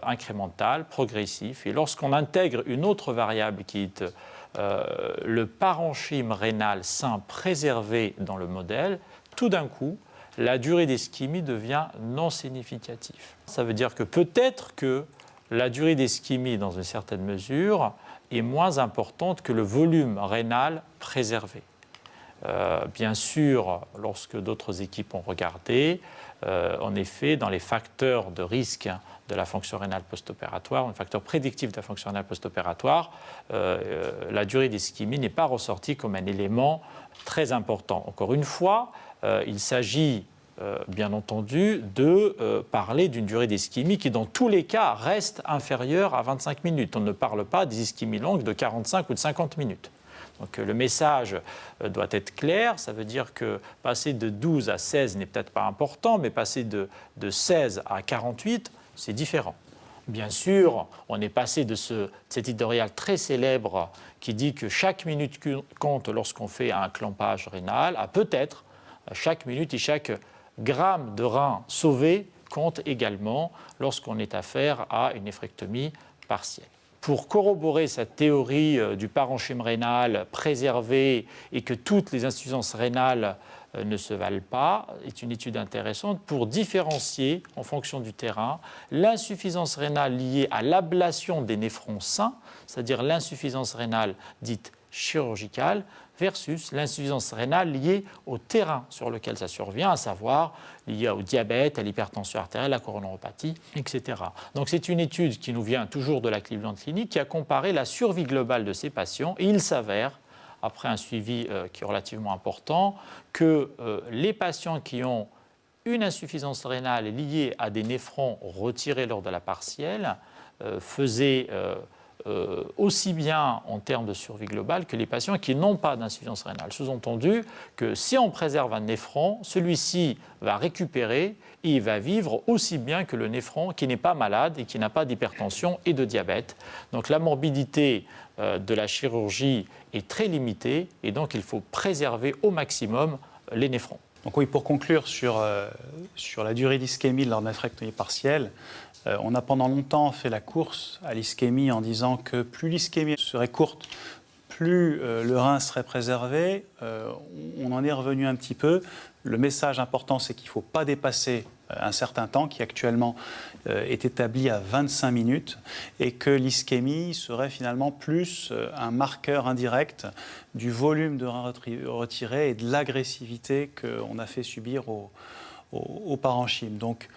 incrémental, progressif. Et lorsqu'on intègre une autre variable qui est le parenchyme rénal sain préservé dans le modèle, tout d'un coup, la durée d'ischémie devient non significative. Ça veut dire que peut-être que la durée d'ischémie, dans une certaine mesure, est moins importante que le volume rénal préservé. Bien sûr, lorsque d'autres équipes ont regardé, en effet, dans les facteurs de risque de la fonction rénale post-opératoire, un facteur prédictif de la fonction rénale post-opératoire, la durée d'ischémie n'est pas ressortie comme un élément très important. Encore une fois, il s'agit bien entendu de parler d'une durée d'ischémie qui dans tous les cas reste inférieure à 25 minutes. On ne parle pas des ischémies longues de 45 ou de 50 minutes. Donc le message doit être clair, ça veut dire que passer de 12 à 16 n'est peut-être pas important, mais passer de 16 à 48, c'est différent. Bien sûr, on est passé de cet éditorial très célèbre qui dit que chaque minute compte lorsqu'on fait un clampage rénal à peut-être chaque minute et chaque gramme de rein sauvé compte également lorsqu'on est affaire à une néphrectomie partielle. Pour corroborer cette théorie du parenchyme rénal préservé et que toutes les insuffisances rénales ne se valent pas, est une étude intéressante pour différencier, en fonction du terrain, l'insuffisance rénale liée à l'ablation des néphrons sains, c'est-à-dire l'insuffisance rénale dite chirurgicale, versus l'insuffisance rénale liée au terrain sur lequel ça survient, à savoir liée au diabète, à l'hypertension artérielle, à la coronaropathie, etc. Donc c'est une étude qui nous vient toujours de la Cleveland Clinic qui a comparé la survie globale de ces patients et il s'avère, après un suivi qui est relativement important, que les patients qui ont une insuffisance rénale liée à des néphrons retirés lors de la partielle faisaient aussi bien en termes de survie globale que les patients qui n'ont pas d'insuffisance rénale. Sous-entendu que si on préserve un néphron, celui-ci va récupérer et il va vivre aussi bien que le néphron qui n'est pas malade et qui n'a pas d'hypertension et de diabète. Donc la morbidité de la chirurgie est très limitée et donc il faut préserver au maximum les néphrons. Donc oui, pour conclure sur la durée d'ischémie lors de la néphrectomie partielle, on a pendant longtemps fait la course à l'ischémie en disant que plus l'ischémie serait courte, plus le rein serait préservé. On en est revenu un petit peu. Le message important, c'est qu'il ne faut pas dépasser un certain temps, qui actuellement est établi à 25 minutes, et que l'ischémie serait finalement plus un marqueur indirect du volume de rein retiré et de l'agressivité qu'on a fait subir au parenchyme. Donc,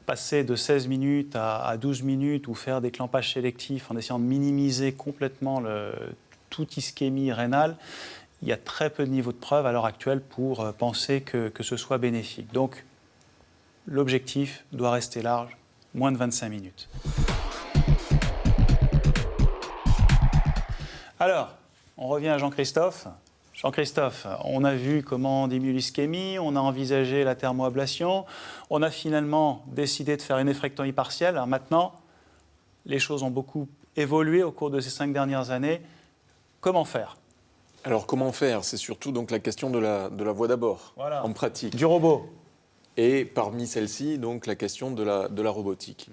passer de 16 minutes à 12 minutes ou faire des clampages sélectifs en essayant de minimiser complètement toute ischémie rénale, il y a très peu de niveaux de preuve à l'heure actuelle pour penser que ce soit bénéfique. Donc, l'objectif doit rester large, moins de 25 minutes. Alors, on revient à Jean-Christophe. Jean-Christophe, on a vu comment diminuer l'ischémie, on a envisagé la thermoablation, on a finalement décidé de faire une néphrectomie partielle. Alors maintenant, les choses ont beaucoup évolué au cours de ces 5 dernières années. Comment faire ? Alors comment faire ? C'est surtout donc la question de la voie d'abord, Voilà. en pratique. Du robot. Et parmi celles-ci, donc la question de la robotique.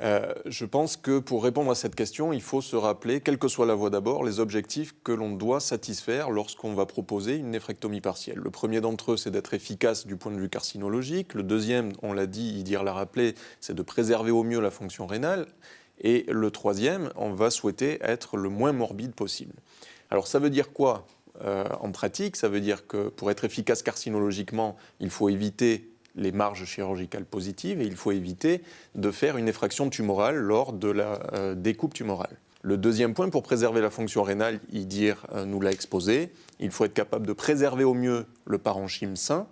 Je pense que pour répondre à cette question, il faut se rappeler, quelle que soit la voie d'abord, les objectifs que l'on doit satisfaire lorsqu'on va proposer une néphrectomie partielle. Le premier d'entre eux, c'est d'être efficace du point de vue carcinologique. Le deuxième, on l'a dit, Idir l'a rappelé, c'est de préserver au mieux la fonction rénale. Et le troisième, on va souhaiter être le moins morbide possible. Alors ça veut dire quoi en pratique? Ça veut dire que pour être efficace carcinologiquement, il faut éviter les marges chirurgicales positives et il faut éviter de faire une effraction tumorale lors de la découpe tumorale. Le deuxième point, pour préserver la fonction rénale, Idir nous l'a exposé, il faut être capable de préserver au mieux le parenchyme sain.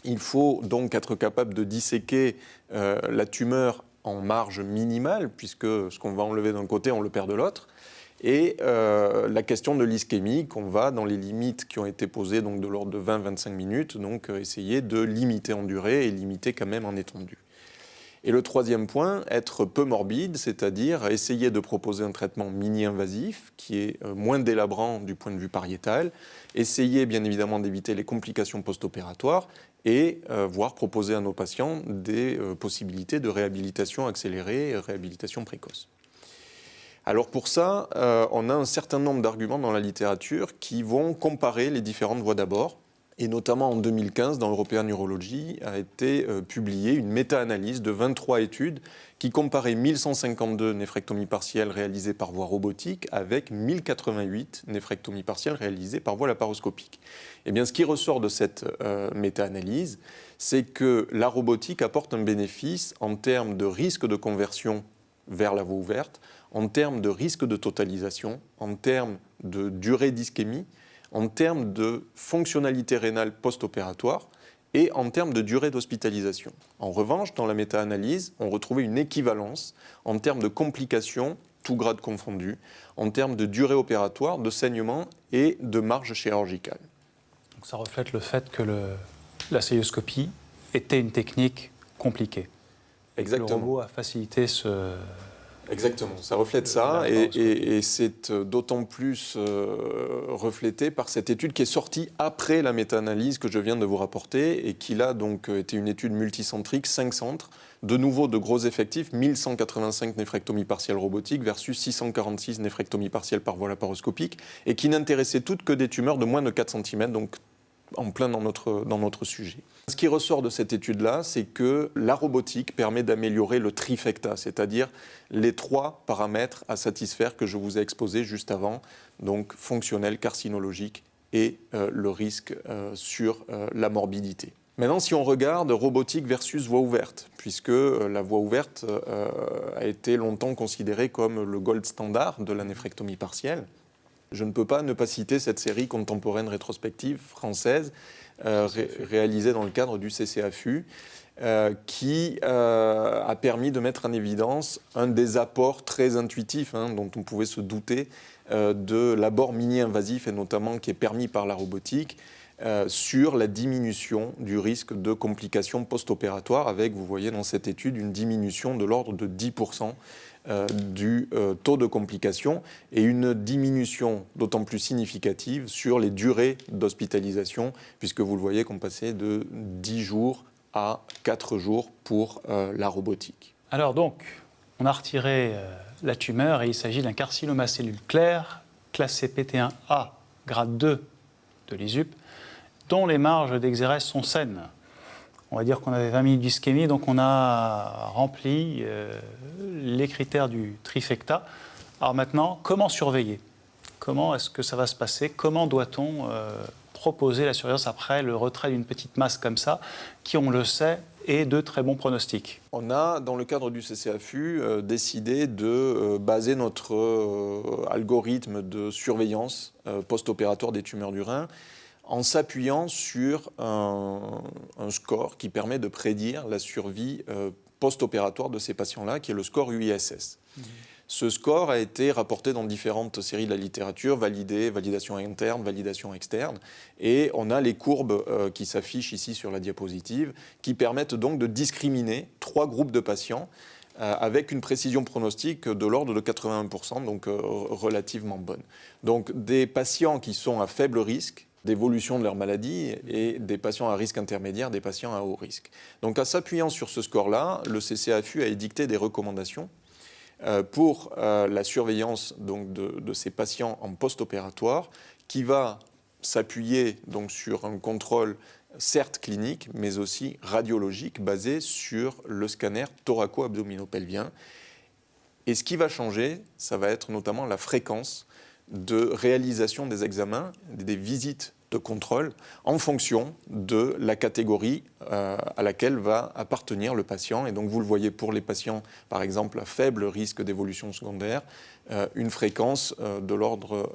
Il faut donc être capable de disséquer la tumeur en marge minimale, puisque ce qu'on va enlever d'un côté, on le perd de l'autre. Et la question de l'ischémie, qu'on va, dans les limites qui ont été posées, donc de l'ordre de 20-25 minutes, donc essayer de limiter en durée et limiter quand même en étendue. Et le troisième point, être peu morbide, c'est-à-dire essayer de proposer un traitement mini-invasif qui est moins délabrant du point de vue pariétal, essayer bien évidemment d'éviter les complications post-opératoires et voire proposer à nos patients des possibilités de réhabilitation accélérée et réhabilitation précoce. Alors pour ça, on a un certain nombre d'arguments dans la littérature qui vont comparer les différentes voies d'abord Et notamment en 2015, dans European Urology, a été publiée une méta-analyse de 23 études qui comparait 1152 néphrectomies partielles réalisées par voie robotique avec 1088 néphrectomies partielles réalisées par voie laparoscopique. Eh bien, ce qui ressort de cette méta-analyse, c'est que la robotique apporte un bénéfice en termes de risque de conversion vers la voie ouverte, en termes de risque de totalisation, en termes de durée d'ischémie, en termes de fonctionnalité rénale post-opératoire et en termes de durée d'hospitalisation. En revanche, dans la méta-analyse, on retrouvait une équivalence en termes de complications, tout grade confondu, en termes de durée opératoire, de saignement et de marge chirurgicale. Donc ça reflète le fait que la cœlioscopie était une technique compliquée. Exactement. Le robot a facilité ce... Exactement, ça reflète ça et c'est d'autant plus reflété par cette étude qui est sortie après la méta-analyse que je viens de vous rapporter et qui là donc été une étude multicentrique, 5 centres, de nouveau de gros effectifs, 1185 néphrectomies partielles robotiques versus 646 néphrectomies partielles par voie laparoscopique et qui n'intéressaient toutes que des tumeurs de moins de 4 cm, donc en plein dans notre sujet. Ce qui ressort de cette étude-là, c'est que la robotique permet d'améliorer le trifecta, c'est-à-dire les 3 paramètres à satisfaire que je vous ai exposés juste avant, donc fonctionnel, carcinologique et le risque sur la morbidité. Maintenant, si on regarde robotique versus voie ouverte, puisque la voie ouverte a été longtemps considérée comme le gold standard de la néphrectomie partielle, je ne peux pas ne pas citer cette série contemporaine rétrospective française réalisée dans le cadre du CCAFU qui a permis de mettre en évidence un des apports très intuitifs dont on pouvait se douter de l'abord mini-invasif et notamment qui est permis par la robotique sur la diminution du risque de complications post-opératoires avec, vous voyez dans cette étude, une diminution de l'ordre de 10% du taux de complications et une diminution d'autant plus significative sur les durées d'hospitalisation, puisque vous le voyez qu'on passait de 10 jours à 4 jours pour la robotique. Alors donc, on a retiré la tumeur et il s'agit d'un carcinome à cellules claires, classé PT1A, grade 2 de l'ISUP, dont les marges d'exérèse sont saines. On va dire qu'on avait 20 minutes d'ischémie, donc on a rempli les critères du trifecta. Alors maintenant, comment surveiller? Comment est-ce que ça va se passer? Comment doit-on proposer la surveillance après le retrait d'une petite masse comme ça, qui, on le sait, est de très bons pronostics? On a, dans le cadre du CCAFU, décidé de baser notre algorithme de surveillance post-opératoire des tumeurs du rein en s'appuyant sur un score qui permet de prédire la survie post-opératoire de ces patients-là, qui est le score UISS. Ce score a été rapporté dans différentes séries de la littérature, validation interne, validation externe, et on a les courbes qui s'affichent ici sur la diapositive, qui permettent donc de discriminer 3 groupes de patients avec une précision pronostique de l'ordre de 81%, donc relativement bonne. Donc des patients qui sont à faible risque d'évolution de leur maladie et des patients à risque intermédiaire, des patients à haut risque. Donc en s'appuyant sur ce score-là, le CCAFU a édicté des recommandations pour la surveillance donc, de ces patients en post-opératoire qui va s'appuyer donc, sur un contrôle certes clinique mais aussi radiologique basé sur le scanner thoraco-abdominopelvien. Et ce qui va changer, ça va être notamment la fréquence de réalisation des examens, des visites de contrôle en fonction de la catégorie à laquelle va appartenir le patient. Et donc vous le voyez pour les patients, par exemple, à faible risque d'évolution secondaire, une fréquence de l'ordre,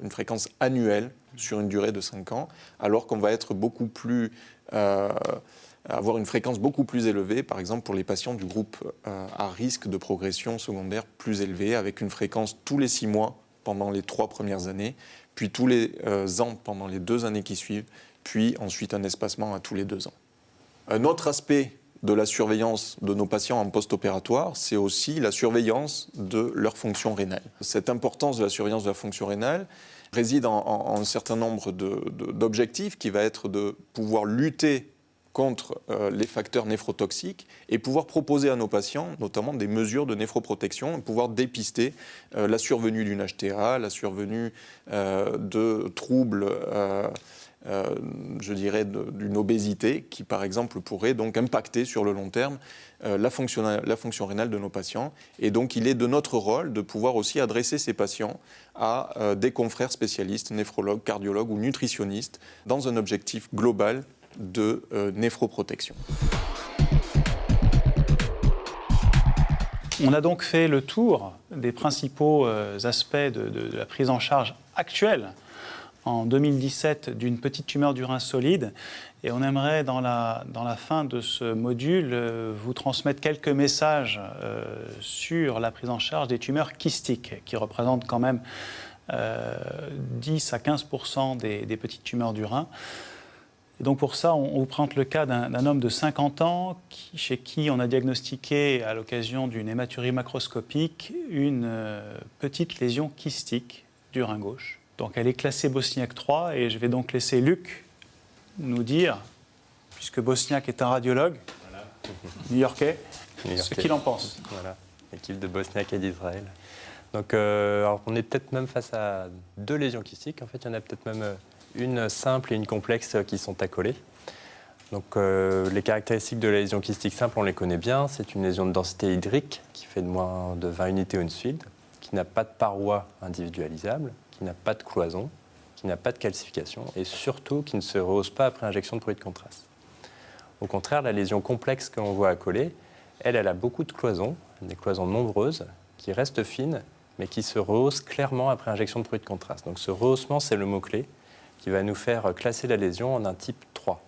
une fréquence annuelle sur une durée de 5 ans, alors qu'on va être beaucoup plus avoir une fréquence beaucoup plus élevée, par exemple pour les patients du groupe à risque de progression secondaire plus élevé, avec une fréquence tous les 6 mois pendant les 3 premières années, puis tous les ans pendant les 2 années qui suivent, puis ensuite un espacement à tous les 2 ans. Un autre aspect de la surveillance de nos patients en post-opératoire, c'est aussi la surveillance de leur fonction rénale. Cette importance de la surveillance de la fonction rénale réside en un certain nombre d'objectifs qui va être de pouvoir lutter contre les facteurs néphrotoxiques et pouvoir proposer à nos patients notamment des mesures de néphroprotection, pouvoir dépister la survenue d'une HTA, la survenue de troubles je dirais, d'une obésité qui, par exemple, pourrait donc impacter sur le long terme la fonction rénale de nos patients. Et donc, il est de notre rôle de pouvoir aussi adresser ces patients à des confrères spécialistes, néphrologues, cardiologues ou nutritionnistes, dans un objectif global de néphroprotection. On a donc fait le tour des principaux aspects de la prise en charge actuelle en 2017 d'une petite tumeur du rein solide. Et on aimerait, dans la fin de ce module, vous transmettre quelques messages sur la prise en charge des tumeurs kystiques, qui représentent quand même 10 à 15% des petites tumeurs du rein. Et donc pour ça, on vous présente le cas d'un homme de 50 ans chez qui on a diagnostiqué, à l'occasion d'une hématurie macroscopique, une petite lésion kystique du rein gauche. Donc elle est classée Bosniak 3 et je vais donc laisser Luc nous dire, puisque Bosniak est un radiologue new-yorkais, ce qu'il en pense. Voilà, équipe de Bosniak et d'Israël. Donc alors on est peut-être même face à 2 lésions kystiques. En fait, il y en a peut-être même une simple et une complexe qui sont accolées. Donc les caractéristiques de la lésion kystique simple, on les connaît bien. C'est une lésion de densité hydrique qui fait de moins de 20 unités Hounsfield, qui n'a pas de paroi individualisable, qui n'a pas de cloison, qui n'a pas de calcification et surtout qui ne se rehausse pas après injection de produit de contraste. Au contraire, la lésion complexe que l'on voit accolée, elle a beaucoup de cloisons, des cloisons nombreuses, qui restent fines, mais qui se rehaussent clairement après injection de produit de contraste. Donc ce rehaussement, c'est le mot-clé qui va nous faire classer la lésion en un type 3.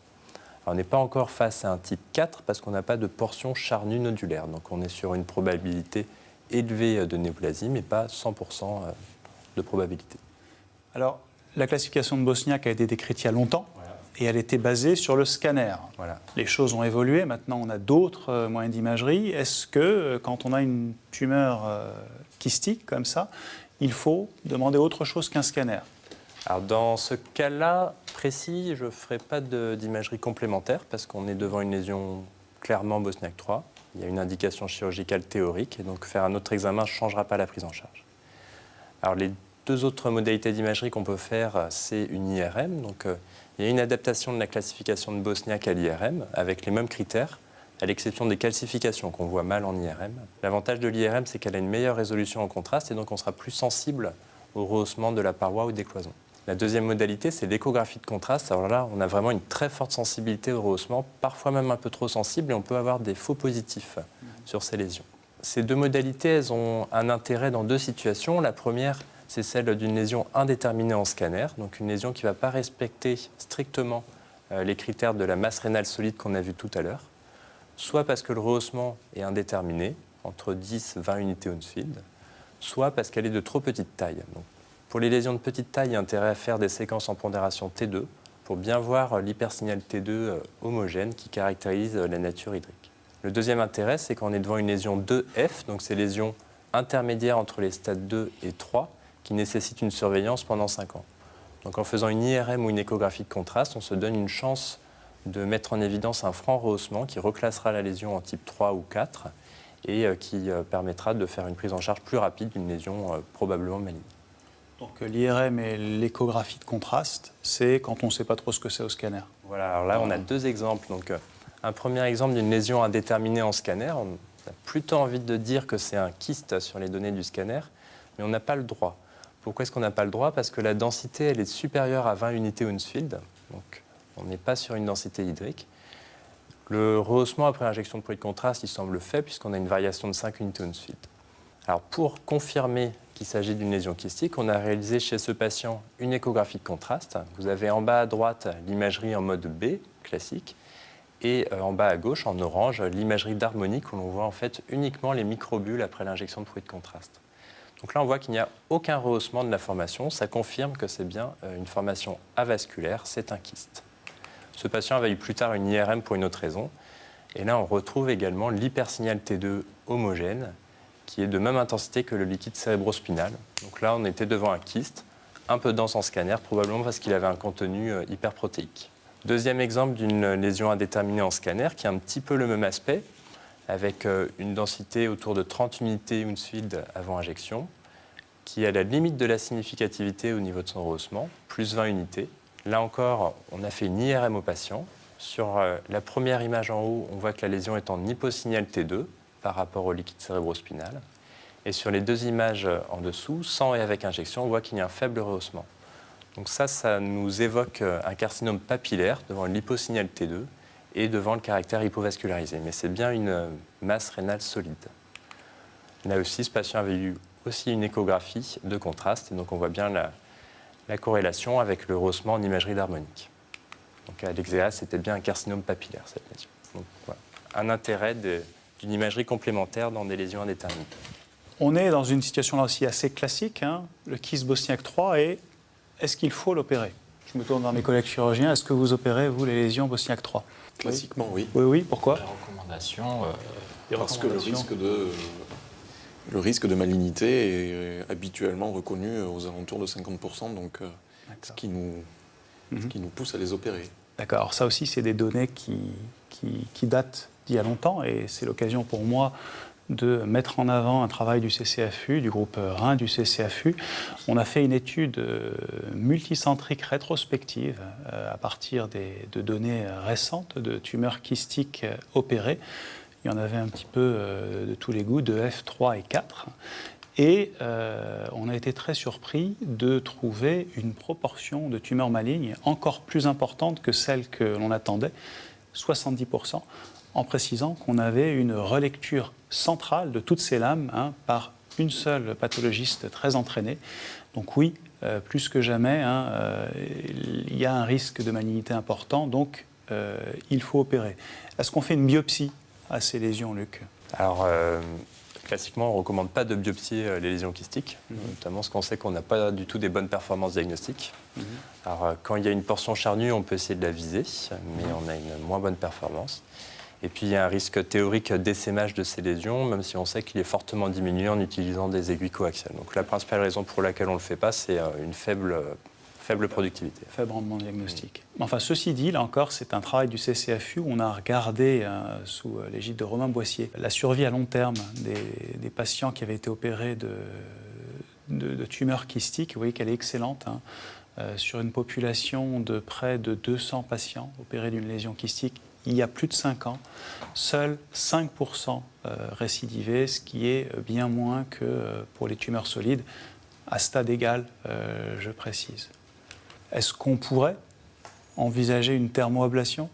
Alors, on n'est pas encore face à un type 4 parce qu'on n'a pas de portion charnue nodulaire. Donc on est sur une probabilité élevée de néoplasie, mais pas 100% de probabilité. Alors, la classification de Bosniak a été décrite il y a longtemps. Voilà. Et elle était basée sur le scanner. Voilà. Les choses ont évolué, maintenant on a d'autres moyens d'imagerie. Est-ce que quand on a une tumeur kystique comme ça, il faut demander autre chose qu'un scanner ? Alors dans ce cas-là précis, je ne ferai pas d'imagerie complémentaire parce qu'on est devant une lésion clairement Bosniak 3. Il y a une indication chirurgicale théorique et donc faire un autre examen ne changera pas la prise en charge. Alors les 2 autres modalités d'imagerie qu'on peut faire, c'est une IRM. Donc il y a une adaptation de la classification de Bosniak à l'IRM avec les mêmes critères, à l'exception des calcifications qu'on voit mal en IRM. L'avantage de l'IRM, c'est qu'elle a une meilleure résolution en contraste et donc on sera plus sensible au rehaussement de la paroi ou des cloisons. La deuxième modalité, c'est l'échographie de contraste. Alors là, on a vraiment une très forte sensibilité au rehaussement, parfois même un peu trop sensible, et on peut avoir des faux positifs sur ces lésions. Ces 2 modalités, elles ont un intérêt dans 2 situations. La première, c'est celle d'une lésion indéterminée en scanner, donc une lésion qui ne va pas respecter strictement les critères de la masse rénale solide qu'on a vu tout à l'heure, soit parce que le rehaussement est indéterminé, entre 10 et 20 unités Hounsfield, soit parce qu'elle est de trop petite taille. Donc, pour les lésions de petite taille, il y a intérêt à faire des séquences en pondération T2 pour bien voir l'hypersignal T2 homogène qui caractérise la nature hydrique. Le deuxième intérêt, c'est qu'on est devant une lésion 2F, donc ces lésions intermédiaires entre les stades 2 et 3 qui nécessitent une surveillance pendant 5 ans. Donc en faisant une IRM ou une échographie de contraste, on se donne une chance de mettre en évidence un franc rehaussement qui reclassera la lésion en type 3 ou 4 et qui permettra de faire une prise en charge plus rapide d'une lésion probablement maligne. Donc l'IRM et l'échographie de contraste, c'est quand on ne sait pas trop ce que c'est au scanner. Voilà, alors là on a 2 exemples. Donc, un premier exemple d'une lésion indéterminée en scanner, on a plutôt envie de dire que c'est un kyste sur les données du scanner, mais on n'a pas le droit. Pourquoi est-ce qu'on n'a pas le droit ? Parce que la densité elle est supérieure à 20 unités Hounsfield, donc on n'est pas sur une densité hydrique. Le rehaussement après injection de produit de contraste, il semble faible puisqu'on a une variation de 5 unités Hounsfield. Alors pour confirmer qu'il s'agit d'une lésion kystique, on a réalisé chez ce patient une échographie de contraste. Vous avez en bas à droite l'imagerie en mode B, classique, et en bas à gauche, en orange, l'imagerie d'harmonique où l'on voit en fait uniquement les microbules après l'injection de produit de contraste. Donc là, on voit qu'il n'y a aucun rehaussement de la formation. Ça confirme que c'est bien une formation avasculaire, c'est un kyste. Ce patient avait eu plus tard une IRM pour une autre raison. Et là, on retrouve également l'hypersignal T2 homogène, qui est de même intensité que le liquide cérébrospinal. Donc là, on était devant un kyste, un peu dense en scanner, probablement parce qu'il avait un contenu hyperprotéique. Deuxième exemple d'une lésion indéterminée en scanner, qui a un petit peu le même aspect, avec une densité autour de 30 unités Hounsfield avant injection, qui est à la limite de la significativité au niveau de son rehaussement, plus 20 unités. Là encore, on a fait une IRM au patient. Sur la première image en haut, on voit que la lésion est en hyposignal T2 par rapport au liquide cérébrospinal. Et sur les deux images en dessous, sans et avec injection, on voit qu'il y a un faible rehaussement. Donc ça nous évoque un carcinome papillaire devant l'hyposignal T2 et devant le caractère hypovascularisé. Mais c'est bien une masse rénale solide. Là aussi, ce patient avait eu aussi une échographie de contraste, et donc on voit bien la corrélation avec le rehaussement en imagerie d'harmonique. Donc à l'EXEA, c'était bien un carcinome papillaire, cette lésion. Donc, voilà. Un intérêt d'une imagerie complémentaire dans des lésions indéterminées. On est dans une situation là aussi assez classique, hein, le kyste Bosniak 3, et est-ce qu'il faut l'opérer? Je me tourne vers mes collègues chirurgiens, est-ce que vous opérez, vous, les lésions Bosniak 3? Classiquement, oui. Oui, pourquoi? La recommandation, Parce que le risque de malignité est habituellement reconnu aux alentours de 50%, donc ce qui nous pousse à les opérer. D'accord, alors ça aussi, c'est des données qui datent d'il y a longtemps, et c'est l'occasion pour moi de mettre en avant un travail du CCAFU, du groupe Rhin du CCAFU. On a fait une étude multicentrique rétrospective à partir de données récentes de tumeurs kystiques opérées. Il y en avait un petit peu de tous les goûts, de F3 et 4. Et on a été très surpris de trouver une proportion de tumeurs malignes encore plus importante que celle que l'on attendait, 70%, en précisant qu'on avait une relecture centrale de toutes ces lames par une seule pathologiste très entraînée. Donc oui, plus que jamais, il y a un risque de malignité important, donc il faut opérer. Est-ce qu'on fait une biopsie à ces lésions, Luc? Alors, classiquement, on ne recommande pas de biopsier les lésions kystiques, notamment parce qu'on sait qu'on n'a pas du tout des bonnes performances diagnostiques. Alors, quand il y a une portion charnue, on peut essayer de la viser, mais on a une moins bonne performance. Et puis, il y a un risque théorique d'essaimage de ces lésions, même si on sait qu'il est fortement diminué en utilisant des aiguilles coaxiales. Donc, la principale raison pour laquelle on ne le fait pas, c'est une faible productivité. Faible rendement diagnostique. Enfin, ceci dit, là encore, c'est un travail du CCAFU où on a regardé, sous l'égide de Romain Boissier, la survie à long terme des patients qui avaient été opérés de tumeurs kystiques. Vous voyez qu'elle est excellente. Sur une population de près de 200 patients opérés d'une lésion kystique, il y a plus de 5 ans, seuls 5% récidivaient, ce qui est bien moins que pour les tumeurs solides, à stade égal, je précise. Est-ce qu'on pourrait envisager une thermoablation?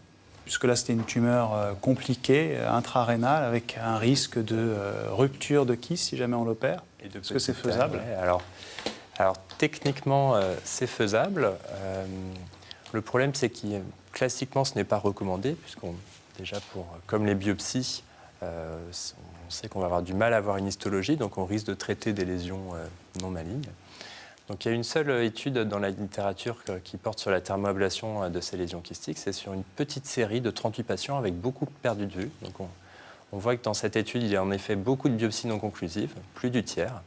Puisque là, c'était une tumeur compliquée, intrarénale, avec un risque de rupture de kyste si jamais on l'opère. Est-ce que c'est faisable? Alors, techniquement, c'est faisable. Le problème, c'est que classiquement, ce n'est pas recommandé, comme les biopsies, on sait qu'on va avoir du mal à avoir une histologie, donc on risque de traiter des lésions non malignes. Donc il y a une seule étude dans la littérature qui porte sur la thermoablation de ces lésions kystiques. C'est sur une petite série de 38 patients avec beaucoup perdu de vue. Donc on voit que dans cette étude, il y a en effet beaucoup de biopsies non conclusives, plus du tiers.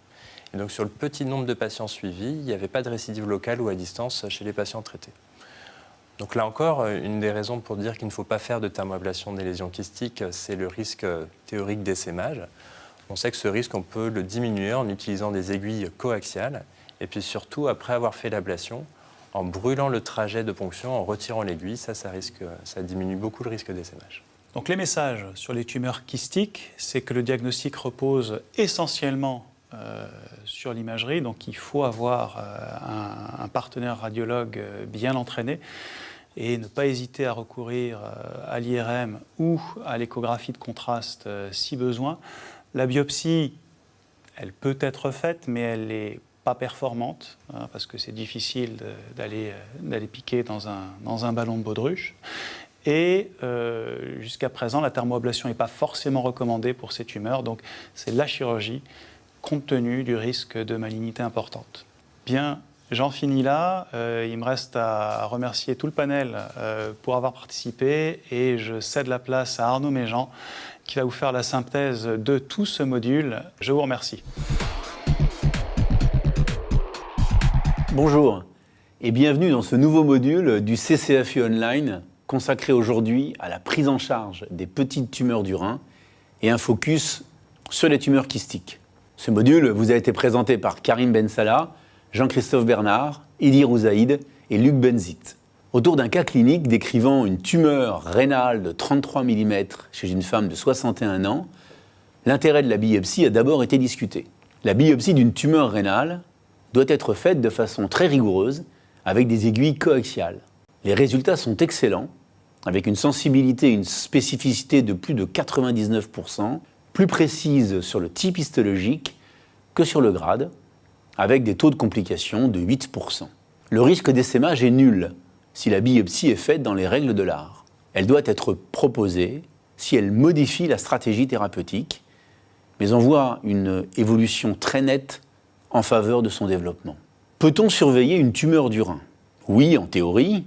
Et donc sur le petit nombre de patients suivis, il n'y avait pas de récidive locale ou à distance chez les patients traités. Donc là encore, une des raisons pour dire qu'il ne faut pas faire de thermoablation des lésions kystiques, c'est le risque théorique d'essaimage. On sait que ce risque, on peut le diminuer en utilisant des aiguilles coaxiales. Et puis surtout, après avoir fait l'ablation, en brûlant le trajet de ponction, en retirant l'aiguille, ça diminue beaucoup le risque d'essaimage. Donc les messages sur les tumeurs kystiques, c'est que le diagnostic repose essentiellement sur l'imagerie, donc il faut avoir un partenaire radiologue bien entraîné et ne pas hésiter à recourir à l'IRM ou à l'échographie de contraste si besoin. La biopsie, elle peut être faite, mais elle n'est pas performante, parce que c'est difficile d'aller piquer dans un ballon de baudruche. Et jusqu'à présent, la thermoablation n'est pas forcément recommandée pour ces tumeurs, donc c'est la chirurgie, compte tenu du risque de malignité importante. Bien, j'en finis là. Il me reste à remercier tout le panel pour avoir participé, et je cède la place à Arnaud Méjean, qui va vous faire la synthèse de tout ce module. Je vous remercie. Bonjour et bienvenue dans ce nouveau module du CCAFU Online consacré aujourd'hui à la prise en charge des petites tumeurs du rein et un focus sur les tumeurs kystiques. Ce module vous a été présenté par Karim Ben Salah, Jean-Christophe Bernard, Idi Rouzaïd et Luc Benzit. autour d'un cas clinique décrivant une tumeur rénale de 33 mm chez une femme de 61 ans. L'intérêt de la biopsie a d'abord été discuté. La biopsie d'une tumeur rénale doit être faite de façon très rigoureuse avec des aiguilles coaxiales. Les résultats sont excellents, avec une sensibilité et une spécificité de plus de 99%, plus précises sur le type histologique que sur le grade, avec des taux de complications de 8%. Le risque d'essaimage est nul si la biopsie est faite dans les règles de l'art. Elle doit être proposée si elle modifie la stratégie thérapeutique, mais on voit une évolution très nette en faveur de son développement. Peut-on surveiller une tumeur du rein ? Oui, en théorie,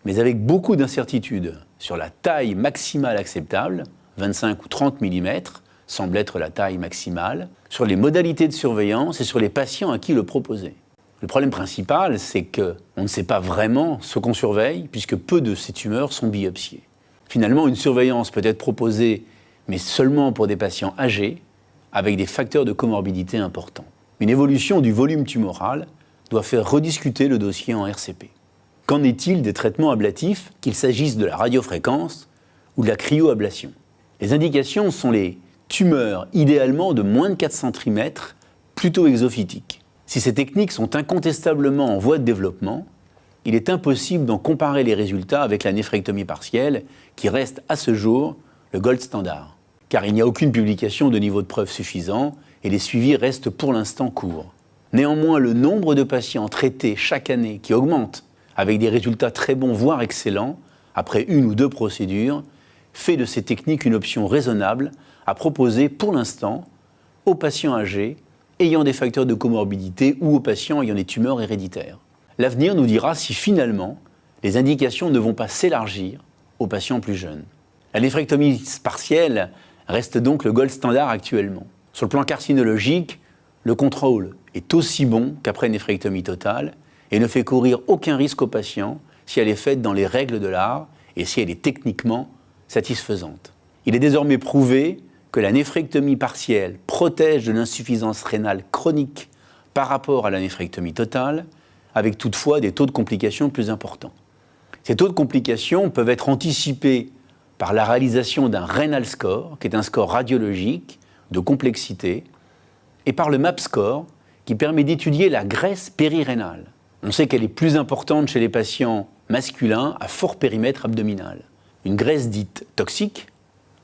mais avec beaucoup d'incertitudes sur la taille maximale acceptable, 25 ou 30 mm, semble être la taille maximale, sur les modalités de surveillance et sur les patients à qui le proposer. Le problème principal, c'est qu'on ne sait pas vraiment ce qu'on surveille, puisque peu de ces tumeurs sont biopsiées. Finalement, une surveillance peut être proposée, mais seulement pour des patients âgés, avec des facteurs de comorbidité importants. Une évolution du volume tumoral doit faire rediscuter le dossier en RCP. Qu'en est-il des traitements ablatifs, qu'il s'agisse de la radiofréquence ou de la cryoablation ? Les indications sont les tumeurs idéalement de moins de 4 cm, plutôt exophytiques. Si ces techniques sont incontestablement en voie de développement, il est impossible d'en comparer les résultats avec la néphrectomie partielle, qui reste à ce jour le gold standard. Car il n'y a aucune publication de niveau de preuve suffisant et les suivis restent pour l'instant courts. Néanmoins, le nombre de patients traités chaque année qui augmente, avec des résultats très bons, voire excellents, après 1 ou 2 procédures, fait de ces techniques une option raisonnable à proposer pour l'instant aux patients âgés ayant des facteurs de comorbidité ou aux patients ayant des tumeurs héréditaires. L'avenir nous dira si finalement les indications ne vont pas s'élargir aux patients plus jeunes. La néphrectomie partielle reste donc le gold standard actuellement. Sur le plan carcinologique, le contrôle est aussi bon qu'après néphrectomie totale et ne fait courir aucun risque aux patients si elle est faite dans les règles de l'art et si elle est techniquement satisfaisante. Il est désormais prouvé que la néphrectomie partielle protège de l'insuffisance rénale chronique par rapport à la néphrectomie totale, avec toutefois des taux de complications plus importants. Ces taux de complications peuvent être anticipés par la réalisation d'un renal score, qui est un score radiologique de complexité, et par le MAP score, qui permet d'étudier la graisse périrénale. On sait qu'elle est plus importante chez les patients masculins à fort périmètre abdominal. Une graisse dite toxique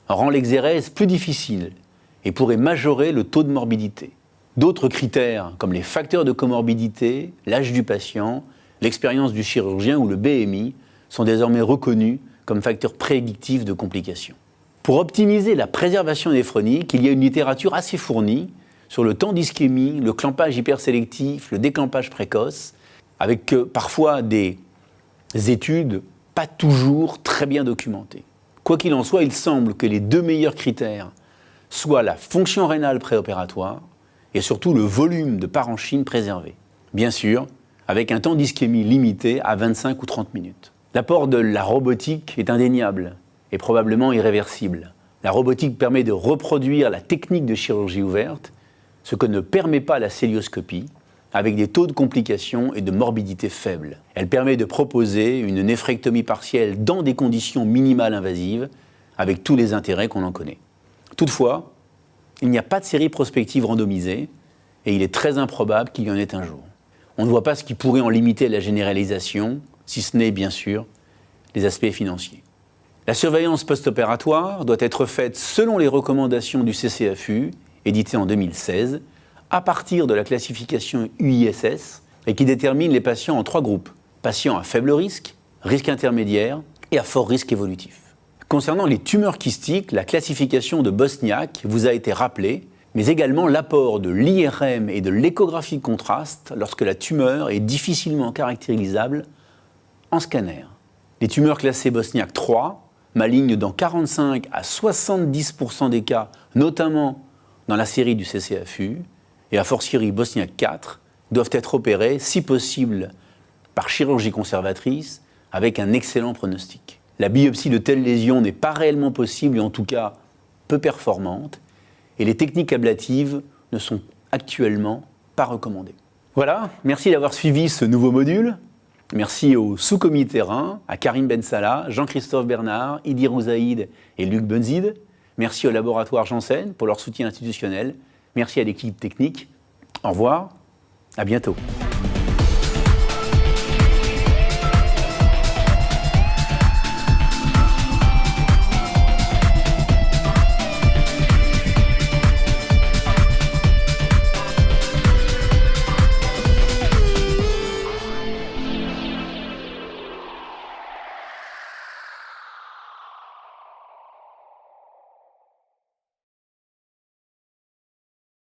rend l'exérèse plus difficile et pourrait majorer le taux de morbidité. D'autres critères, comme les facteurs de comorbidité, l'âge du patient, l'expérience du chirurgien ou le BMI, sont désormais reconnus comme facteurs prédictifs de complications. Pour optimiser la préservation néphronique, il y a une littérature assez fournie sur le temps d'ischémie, le clampage hypersélectif, le déclampage précoce, avec parfois des études pas toujours très bien documentées. Quoi qu'il en soit, il semble que les 2 meilleurs critères soient la fonction rénale préopératoire et surtout le volume de parenchyme préservé. Bien sûr, avec un temps d'ischémie limité à 25 ou 30 minutes. L'apport de la robotique est indéniable et probablement irréversible. La robotique permet de reproduire la technique de chirurgie ouverte, ce que ne permet pas la cœlioscopie, avec des taux de complications et de morbidité faibles. Elle permet de proposer une néphrectomie partielle dans des conditions minimales invasives, avec tous les intérêts qu'on en connaît. Toutefois, il n'y a pas de série prospective randomisée, et il est très improbable qu'il y en ait un jour. On ne voit pas ce qui pourrait en limiter la généralisation, si ce n'est, bien sûr, les aspects financiers. La surveillance post-opératoire doit être faite selon les recommandations du CCAFU, éditées en 2016, à partir de la classification UISS, et qui détermine les patients en 3 groupes. Patients à faible risque, risque intermédiaire et à fort risque évolutif. Concernant les tumeurs kystiques, la classification de Bosniak vous a été rappelée, mais également l'apport de l'IRM et de l'échographie de contraste lorsque la tumeur est difficilement caractérisable en scanner. Les tumeurs classées Bosniak 3, malignes dans 45 à 70% des cas, notamment dans la série du CCAFU, et a fortiori Bosniak 4, doivent être opérées, si possible, par chirurgie conservatrice, avec un excellent pronostic. La biopsie de telles lésions n'est pas réellement possible, et en tout cas peu performante, et les techniques ablatives ne sont actuellement pas recommandées. Voilà, merci d'avoir suivi ce nouveau module. Merci au sous-comité Rhin, à Karim Bensala, Jean-Christophe Bernard, Idi Rouzaïd et Luc Benzid. Merci au laboratoire Janssen pour leur soutien institutionnel. Merci à l'équipe technique. Au revoir, à bientôt.